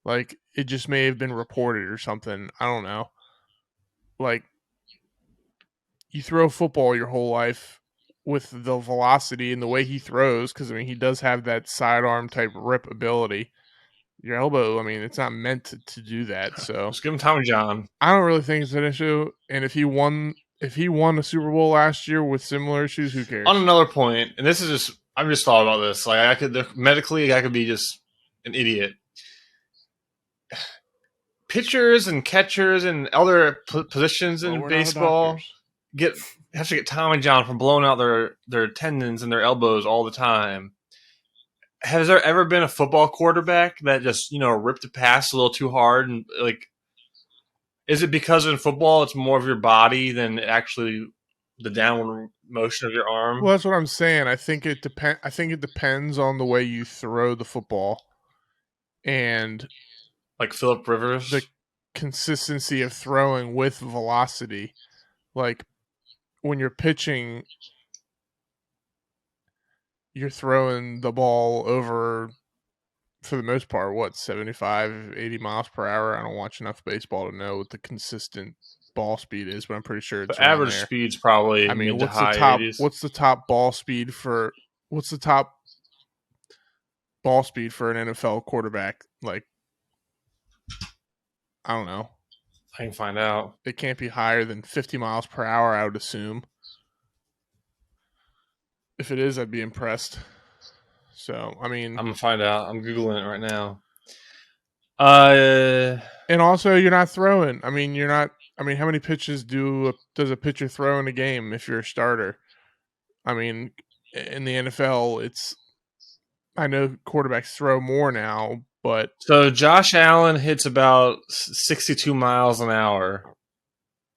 Like it just may have been reported or something. I don't know. Like you throw football your whole life with the velocity and the way he throws, because I mean he does have that sidearm type rip ability. Your elbow, I mean, it's not meant to do that. So just give him Tommy John. I don't really think it's an issue. And if he won a Super Bowl last year with similar issues, who cares? On another point, and this is just I've just thought about this. Like I could be just an idiot. Pitchers and catchers and other positions in baseball have to get Tommy John from blowing out their tendons and their elbows all the time. Has there ever been a football quarterback that just, ripped a pass a little too hard? And like, is it because in football it's more of your body than actually the downward motion of your arm. Well, that's what I'm saying. I think it depends on the way you throw the football and like Phillip Rivers. the consistency of throwing with velocity. Like when you're pitching, you're throwing the ball over, for the most part, 75, 80 miles per hour. I don't watch enough baseball to know what the consistent ball speed is, but I'm pretty sure it's the average there. speed's probably mid to high 80s. What's the top ball speed for an NFL quarterback? Like, I don't know. I can find out. It can't be higher than 50 miles per hour, I would assume. If it is, I'd be impressed. So, I mean, I'm gonna find out. I'm Googling it right now. And also, you're not throwing. How many pitches does a pitcher throw in a game if you're a starter? I mean, in the NFL, I know quarterbacks throw more now, but so Josh Allen hits about 62 miles an hour.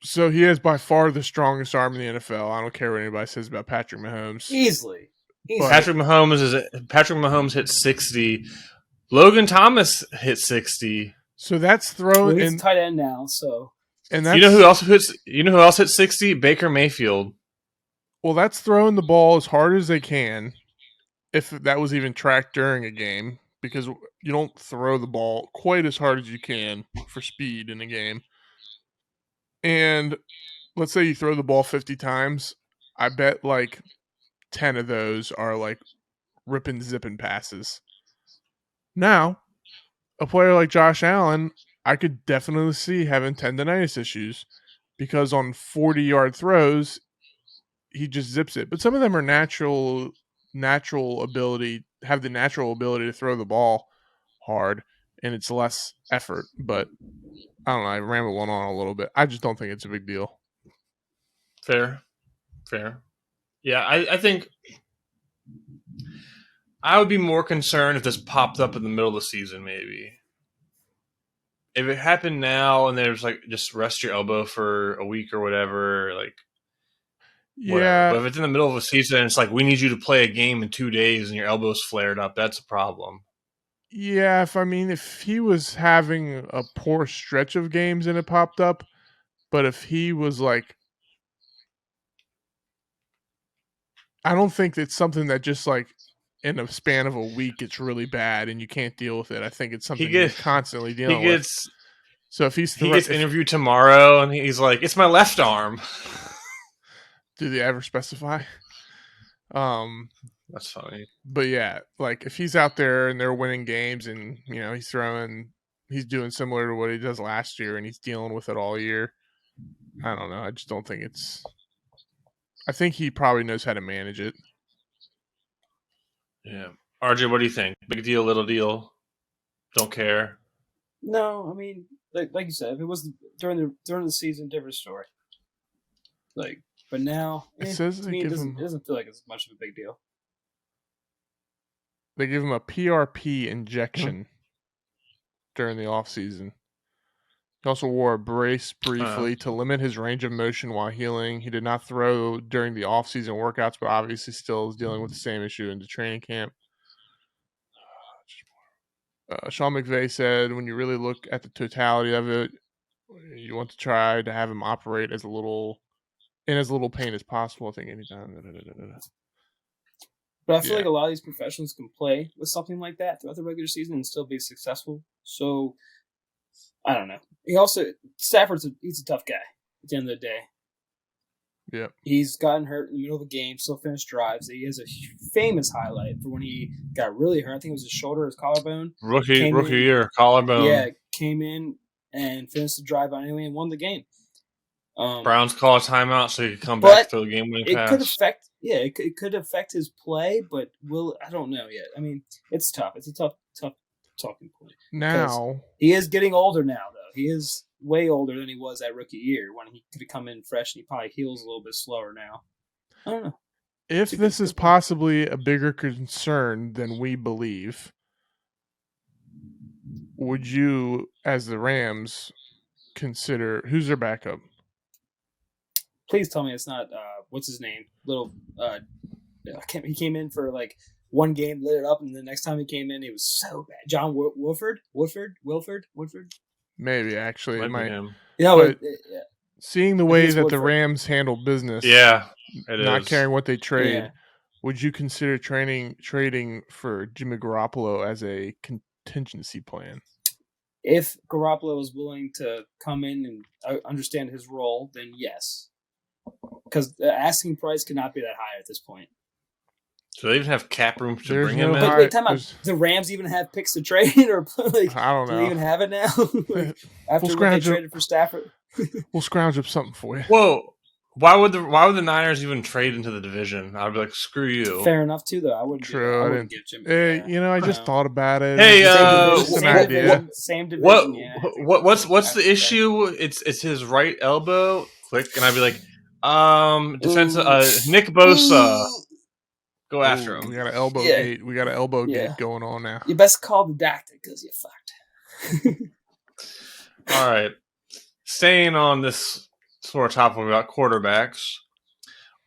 So he has by far the strongest arm in the NFL. I don't care what anybody says about Patrick Mahomes. Easily. Patrick Mahomes hit 60. Logan Thomas hit 60. So that's throwing. He's tight end now. So, and that's, you know who else hit 60? Baker Mayfield. Well, that's throwing the ball as hard as they can, if that was even tracked during a game, because you don't throw the ball quite as hard as you can for speed in a game. And let's say you throw the ball 50 times. I bet like 10 of those are like ripping, zipping passes. Now, a player like Josh Allen, I could definitely see having tendonitis issues because on 40-yard throws, he just zips it. But some of them are have the natural ability to throw the ball hard, and it's less effort. But I don't know. I rambled on a little bit. I just don't think it's a big deal. Fair. Yeah, I think I would be more concerned if this popped up in the middle of the season, maybe. If it happened now and there's like just rest your elbow for a week or whatever, like whatever. Yeah. But if it's in the middle of a season and it's like we need you to play a game in 2 days and your elbow's flared up, that's a problem. Yeah, if he was having a poor stretch of games and it popped up, but if he was like, I don't think it's something that just like in a span of a week it's really bad and you can't deal with it. I think it's something you're constantly dealing with. So if he gets interviewed tomorrow and he's like, "It's my left arm." Do they ever specify? That's funny. But yeah, like if he's out there and they're winning games and he's doing similar to what he does last year and he's dealing with it all year. I don't know. I just don't think I think he probably knows how to manage it. Yeah. RJ, what do you think? Big deal, little deal? Don't care. No, I mean, like you said, if it was during the season, different story. Like, but now it says to me, it doesn't feel like it's much of a big deal. They give him a PRP injection during the offseason. He also wore a brace briefly to limit his range of motion while healing. He did not throw during the offseason workouts, but obviously still is dealing with the same issue into training camp. Sean McVay said, when you really look at the totality of it, you want to try to have him operate in as little pain as possible. I think anytime. But I feel like a lot of these professionals can play with something like that throughout the regular season and still be successful. So, I don't know. Stafford's he's a tough guy at the end of the day. Yeah. He's gotten hurt in the middle of a game, still finished drives. He has a famous highlight for when he got really hurt. I think it was his shoulder, his collarbone. Rookie year, collarbone. Yeah, came in and finished the drive anyway and won the game. Browns call a timeout so he could come back to the game-winning pass. It could affect his play, but I don't know yet. I mean, it's tough. It's a tough talking point. Now he is getting older now, though. He is way older than he was that rookie year when he could have come in fresh and he probably heals a little bit slower now. I don't know. If this is possibly a bigger concern than we believe, would you, as the Rams, consider who's their backup? Please tell me it's not what's his name? He came in for like one game, lit it up, and the next time he came in, he was so bad. John Wilford. Maybe actually it might. Him. But seeing the way that the Rams handle business, not caring what they trade, would you consider trading for Jimmy Garoppolo as a contingency plan? If Garoppolo is willing to come in and understand his role, then yes. Because the asking price cannot be that high at this point. So they even have cap room to bring him in? But wait, time out. The Rams even have picks to trade? Or like, I don't know. Do they even have it now? After what they traded for Stafford? We'll scrounge up something for you. Whoa. Why would the Niners even trade into the division? I'd be like, screw you. Fair enough, too, though. I wouldn't give Jimmy. I just thought about it. Hey, same division. What's the issue? It's his right elbow. Click, and I'd be like, defensive Nick Bosa. Go after him. We got an elbow gate. We got an elbow gate going on now. You best call the doctor because you're fucked. All right. Staying on this sort of topic about quarterbacks,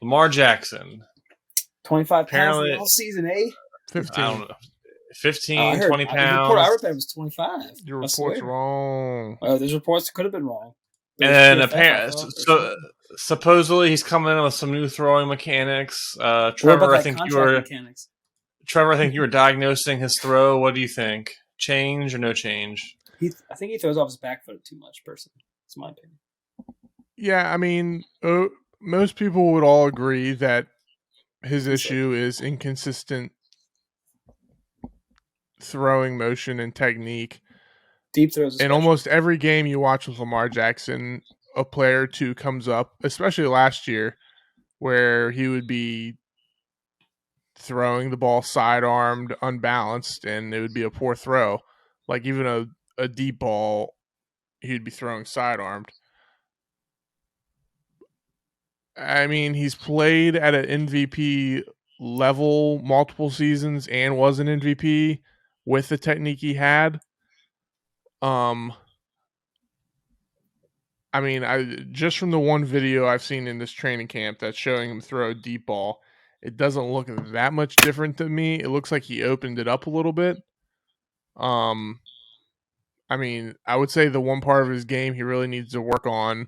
Lamar Jackson. 25 pounds all season, 15. I don't know. 15, 20 pounds. I read that it was 25. Your report's wrong. There's reports that could have been wrong. And apparently, supposedly he's coming in with some new throwing mechanics. Trevor, I think you were diagnosing his throw. What do you think? Change or no change? I think he throws off his back foot too much, personally. That's my opinion. Yeah, I mean, most people would all agree that his issue is inconsistent throwing motion and technique. Deep throws. In almost every game you watch with Lamar Jackson, a player or two comes up, especially last year, where he would be throwing the ball sidearmed, unbalanced, and it would be a poor throw. Like even a deep ball, he'd be throwing sidearmed. I mean, he's played at an MVP level multiple seasons and was an MVP with the technique he had. I mean, just from the one video I've seen in this training camp that's showing him throw a deep ball, it doesn't look that much different to me. It looks like he opened it up a little bit. I mean, I would say the one part of his game he really needs to work on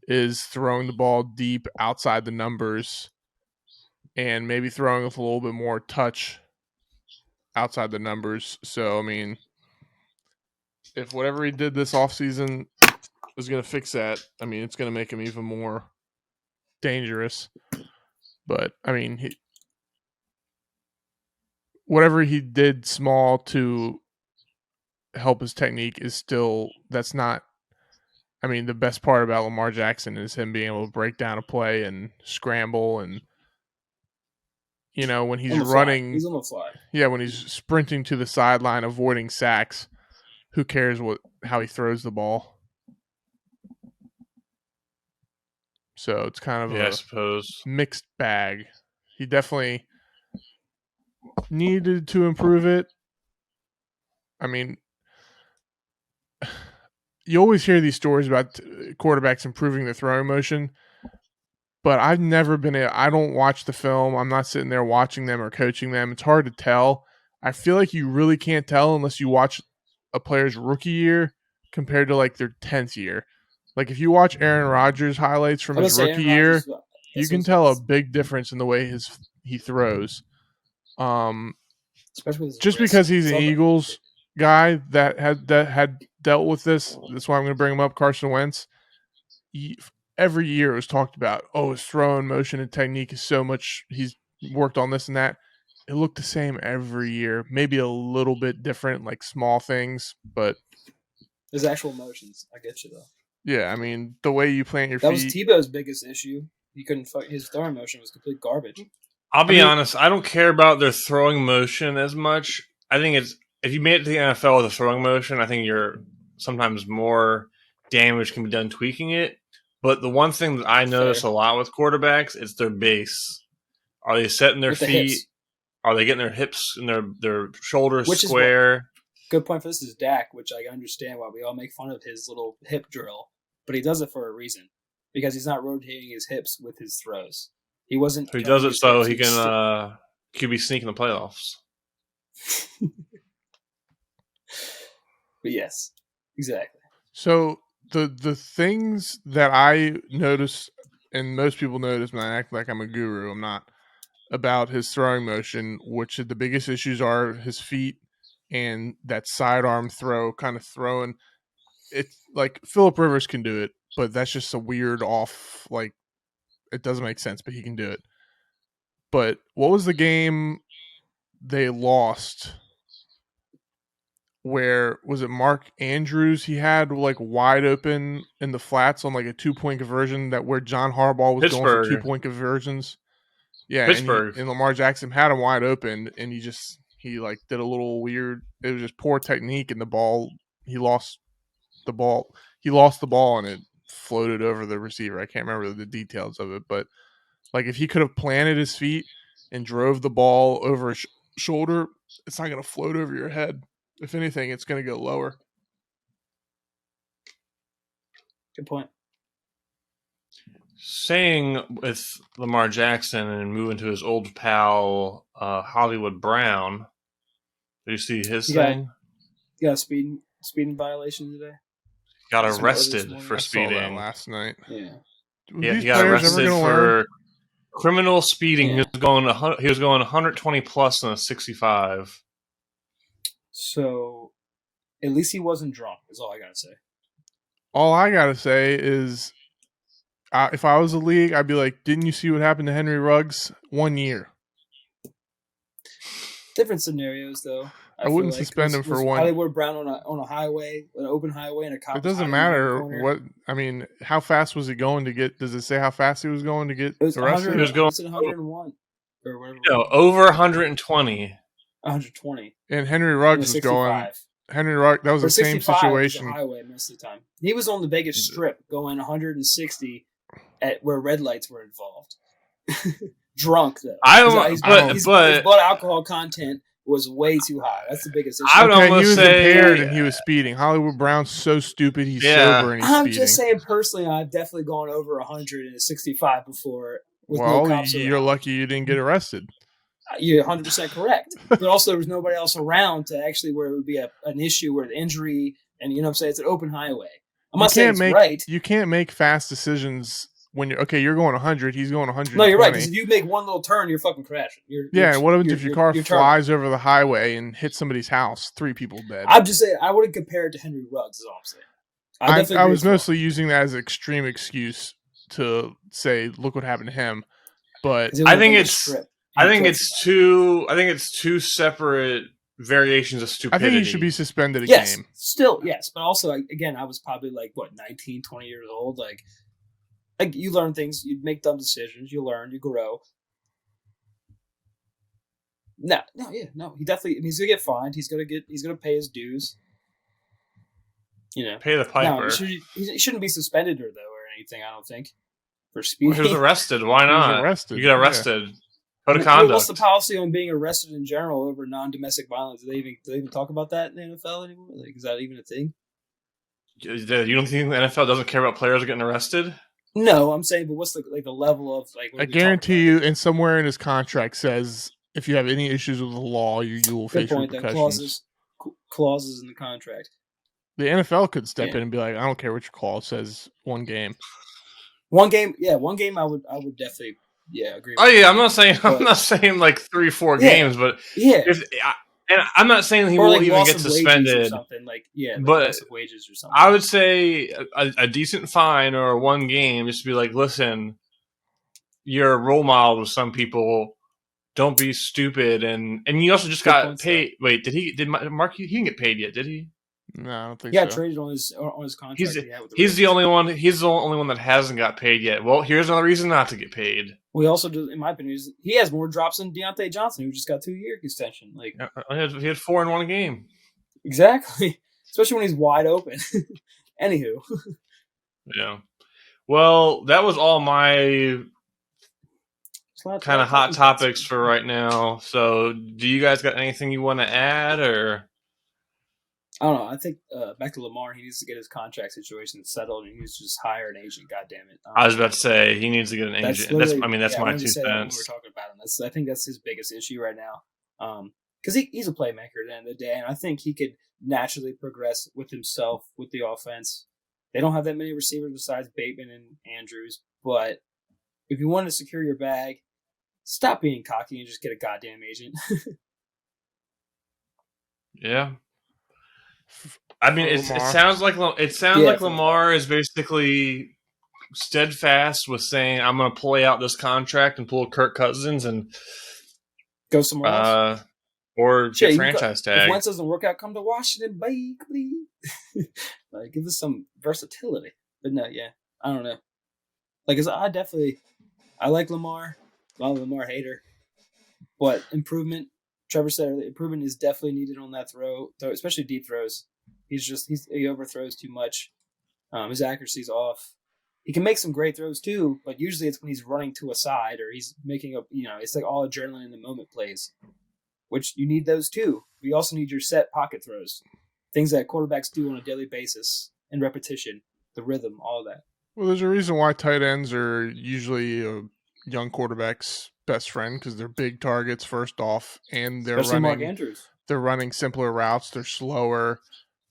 is throwing the ball deep outside the numbers and maybe throwing with a little bit more touch outside the numbers. So, I mean, if whatever he did this offseason is going to fix that, I mean, it's going to make him even more dangerous. But, I mean, whatever he did small to help his technique is still, that's not, I mean, the best part about Lamar Jackson is him being able to break down a play and scramble and, you know, when he's running. He's on the fly. Yeah, when he's sprinting to the sideline, avoiding sacks, who cares how he throws the ball? So it's kind of a mixed bag. He definitely needed to improve it. I mean, you always hear these stories about quarterbacks improving their throwing motion, but I've never been I don't watch the film. I'm not sitting there watching them or coaching them. It's hard to tell. I feel like you really can't tell unless you watch a player's rookie year compared to like their 10th year. Like if you watch Aaron Rodgers highlights from his rookie year, you can tell a big difference in the way he throws. Especially just because he's an Eagles guy that had dealt with this. That's why I'm going to bring him up. Carson Wentz. Every year it was talked about. Oh, his throwing motion and technique is so much. He's worked on this and that. It looked the same every year. Maybe a little bit different, like small things, but his actual motions. I get you though. Yeah, I mean the way you plant your feet. That was Tebow's biggest issue. He couldn't. His throwing motion was complete garbage. I'll be honest. I don't care about their throwing motion as much. I think it's if you made it to the NFL with a throwing motion, I think you're sometimes more damage can be done tweaking it. But the one thing that I notice a lot with quarterbacks is their base. Are they setting their feet? Are they getting their hips and their shoulders square? Good point for this is Dak, which I understand why we all make fun of his little hip drill, but he does it for a reason. because he's not rotating his hips with his throws. He wasn't. He does it so he hips, can QB sneak in the playoffs. But yes, exactly. So the things that I notice, and most people notice when I act like I'm a guru, I'm not, about his throwing motion, which the biggest issues are his feet and that sidearm throw, kind of throwing. It's like Phillip Rivers can do it, but that's just a weird off, like it doesn't make sense, but he can do it. But what was the game they lost? Where was it? Mark Andrews? He had like wide open in the flats on like a 2-point conversion that where John Harbaugh was going for 2-point conversions. Yeah, Pittsburgh. And Lamar Jackson had him wide open, and he like did a little weird. It was just poor technique, and the ball. He lost the ball, and it floated over the receiver. I can't remember the details of it, but like if he could have planted his feet and drove the ball over his shoulder, it's not going to float over your head. If anything, it's going to go lower. Good point. Saying with Lamar Jackson and moving to his old pal Hollywood Brown. Did you see his thing? You got a speeding violation today? Got arrested for speeding. I saw that last night. Yeah. He got arrested for criminal speeding. Yeah. He was going 120 plus on a 65. So, at least he wasn't drunk, is all I got to say. All I got to say is, if I was a league, I'd be like, didn't you see what happened to Henry Ruggs? 1 year. Different scenarios, though. I wouldn't suspend him for one. Hollywood Brown on a highway, an open highway, and a cop. It doesn't matter what. I mean, how fast was he going to get? Does it say how fast he was going to get arrested? He was going 101 or whatever. No, over 120. 120. And Henry Ruggs was going. Henry Ruggs. That was the same situation. Highway most of the time. He was on the Vegas Strip going 160 at where red lights were involved. Drunk though. His blood alcohol content was way too high. That's the biggest issue. I would almost say impaired and he was speeding. Hollywood Brown's so stupid. He's sober and he's speeding. I'm just saying personally, I've definitely gone over 100 and a 65 before. With no cops around. You're lucky you didn't get arrested. You're 100% correct. But also there was nobody else around to actually where it would be an issue where the injury and you know what I'm saying, it's an open highway. I'm not saying it's right. You can't make fast decisions when you're going 100, he's going 100. No, you're right, because if you make one little turn, you're fucking crashing. What happens if your car flies over the highway and hits somebody's house? 3 people dead. I'm just saying, I wouldn't compare it to Henry Ruggs, is all I'm saying. I was mostly using that as an extreme excuse to say, look what happened to him. But I think it's two separate variations of stupidity. I think he should be suspended a game. Still, yes. But also, again, I was probably 19, 20 years old. Like you learn things, you make dumb decisions, you learn, you grow. No. He definitely. He's gonna get fined. He's gonna pay his dues. Pay the piper. No, he shouldn't be suspended or anything. I don't think for speeding. He was arrested. Why not? He was arrested. You get arrested. Code of conduct. What's the policy on being arrested in general over non-domestic violence? Do they even talk about that in the NFL anymore? Is that even a thing? You don't think the NFL doesn't care about players getting arrested? No, I'm saying, but what's the level of I guarantee you, and somewhere in his contract says if you have any issues with the law, you will face repercussions. Clauses in the contract. The NFL could step in and be like, I don't care what your clause says. 1 game. 1 game. Yeah, 1 game. I would definitely. Yeah, agree. Oh yeah, I'm not saying 3-4 games, but and I'm not saying he will even get suspended. Or something but wages or something. I would say a decent fine or 1 game, just to be like, listen, you're a role model to some people. Don't be stupid, and you also just got paid. Wait, did Mark? He didn't get paid yet, did he? No, I don't think so. He got traded on his contract. He's the only one. He's the only one that hasn't got paid yet. Well, here's another reason not to get paid. We also do, in my opinion, he has more drops than Deontay Johnson, who just got 2-year extension. He had 4 in 1 game. Exactly, especially when he's wide open. Anywho, yeah. Well, that was all my kind of hot topics for right now. So, do you guys got anything you want to add, or? I don't know. I think back to Lamar, he needs to get his contract situation settled, and he needs to just hire an agent. God damn it! I was about to say he needs to get an agent. That's my 2 cents. When we're talking about him. I think that's his biggest issue right now. Because he's a playmaker at the end of the day, and I think he could naturally progress with himself with the offense. They don't have that many receivers besides Bateman and Andrews, but if you want to secure your bag, stop being cocky and just get a goddamn agent. Yeah. I mean, it sounds like Lamar is basically steadfast with saying, "I'm going to play out this contract and pull Kirk Cousins and go somewhere else, or get franchise tag." If Wentz doesn't work out, come to Washington, baby. Like, give us some versatility. But no, yeah, I don't know. Like, I like Lamar. I'm a Lamar hater, but improvement. Trevor said earlier, improvement is definitely needed on that throw, especially deep throws. He overthrows too much. His accuracy's off. He can make some great throws too, but usually it's when he's running to a side or he's making it's like all adrenaline in the moment plays, which you need those too. We also need your set pocket throws, things that quarterbacks do on a daily basis and repetition, the rhythm, all of that. Well, there's a reason why tight ends are usually a young quarterback's best friend, because they're big targets first off, and they're Mark Andrews. They're running simpler routes. They're slower.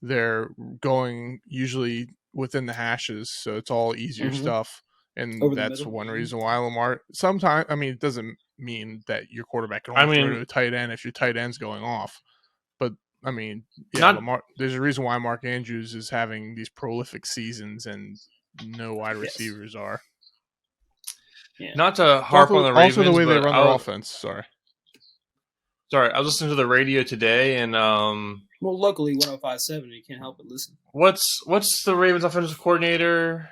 They're going usually within the hashes, so it's all easier stuff. And that's one reason why Lamar. Sometimes, I mean, it doesn't mean that your quarterback can only throw to a tight end if your tight end's going off. But I mean, Lamar. There's a reason why Mark Andrews is having these prolific seasons, and no wide receivers are. Yeah. Not to harp on the Ravens, also the way they run their offense. Sorry, I was listening to the radio today, and well, locally 105.7, you can't help but listen. What's the Ravens offensive coordinator?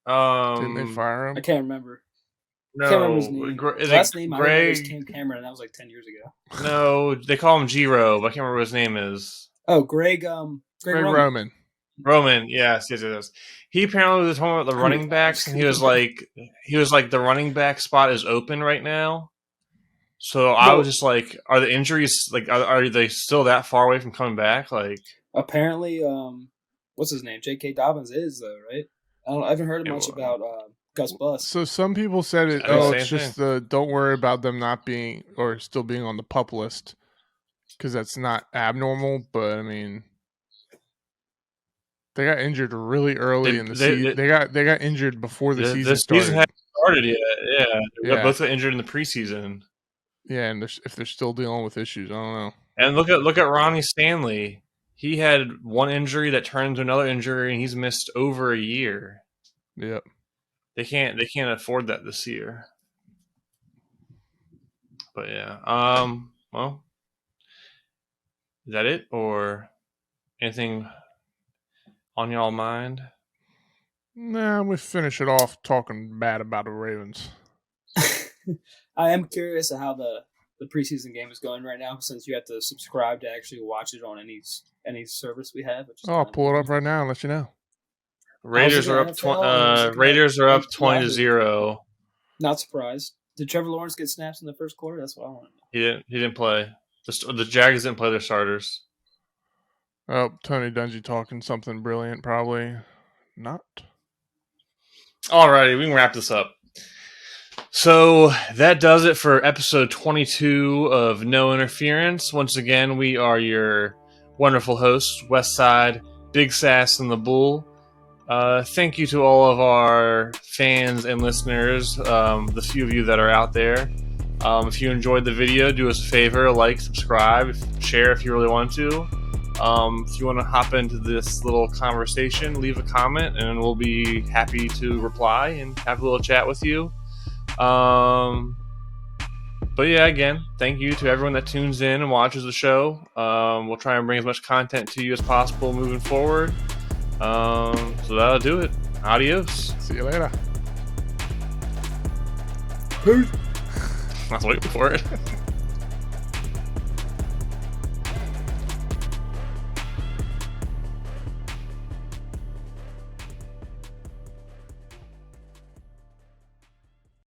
Didn't they fire him? I can't remember. No, I can't remember his name. His last name I remember was Cam Cameron, and that was like 10 years ago. No, they call him G-Ro, but I can't remember what his name is. Oh, Greg Roman. Roman, yes. He apparently was talking about the running backs, and he was like, the running back spot is open right now. So I was just like, are the injuries like, are they still that far away from coming back? Like, apparently, what's his name? J.K. Dobbins is though, right? I haven't heard much about Gus Bus. So some people said it. It's just don't worry about them not being or still being on the PUP list, because that's not abnormal. But I mean, they got injured really early in the season. They got injured before the season started. The season hadn't started yet. Yeah, they both got injured in the preseason. Yeah, and if they're still dealing with issues, I don't know. And look at Ronnie Stanley. He had one injury that turned into another injury, and he's missed over a year. Yep. They can't afford that this year. But yeah. Well, is that it, or anything on y'all mind? Nah, we finish it off talking bad about the Ravens. I am curious how the preseason game is going right now, since you have to subscribe to actually watch it on any service we have. I'll pull it up right now and let you know. Raiders are up 20-0. Not surprised. Did Trevor Lawrence get snaps in the first quarter? That's what I want to know. He didn't play. The Jags didn't play their starters. Oh, Tony Dungy talking something brilliant. Probably not. Alrighty, we can wrap this up. So that does it for episode 22 of No Interference. Once again, we are your wonderful hosts, Westside, Big Sass, and the Bull. Thank you to all of our fans and listeners, the few of you that are out there. If you enjoyed the video, do us a favor, like, subscribe, share if you really want to. If you want to hop into this little conversation, leave a comment, and we'll be happy to reply and have a little chat with you. But yeah, again, thank you to everyone that tunes in and watches the show. We'll try and bring as much content to you as possible moving forward. So that'll do it. Adios. See you later. Peace. I was waiting for it.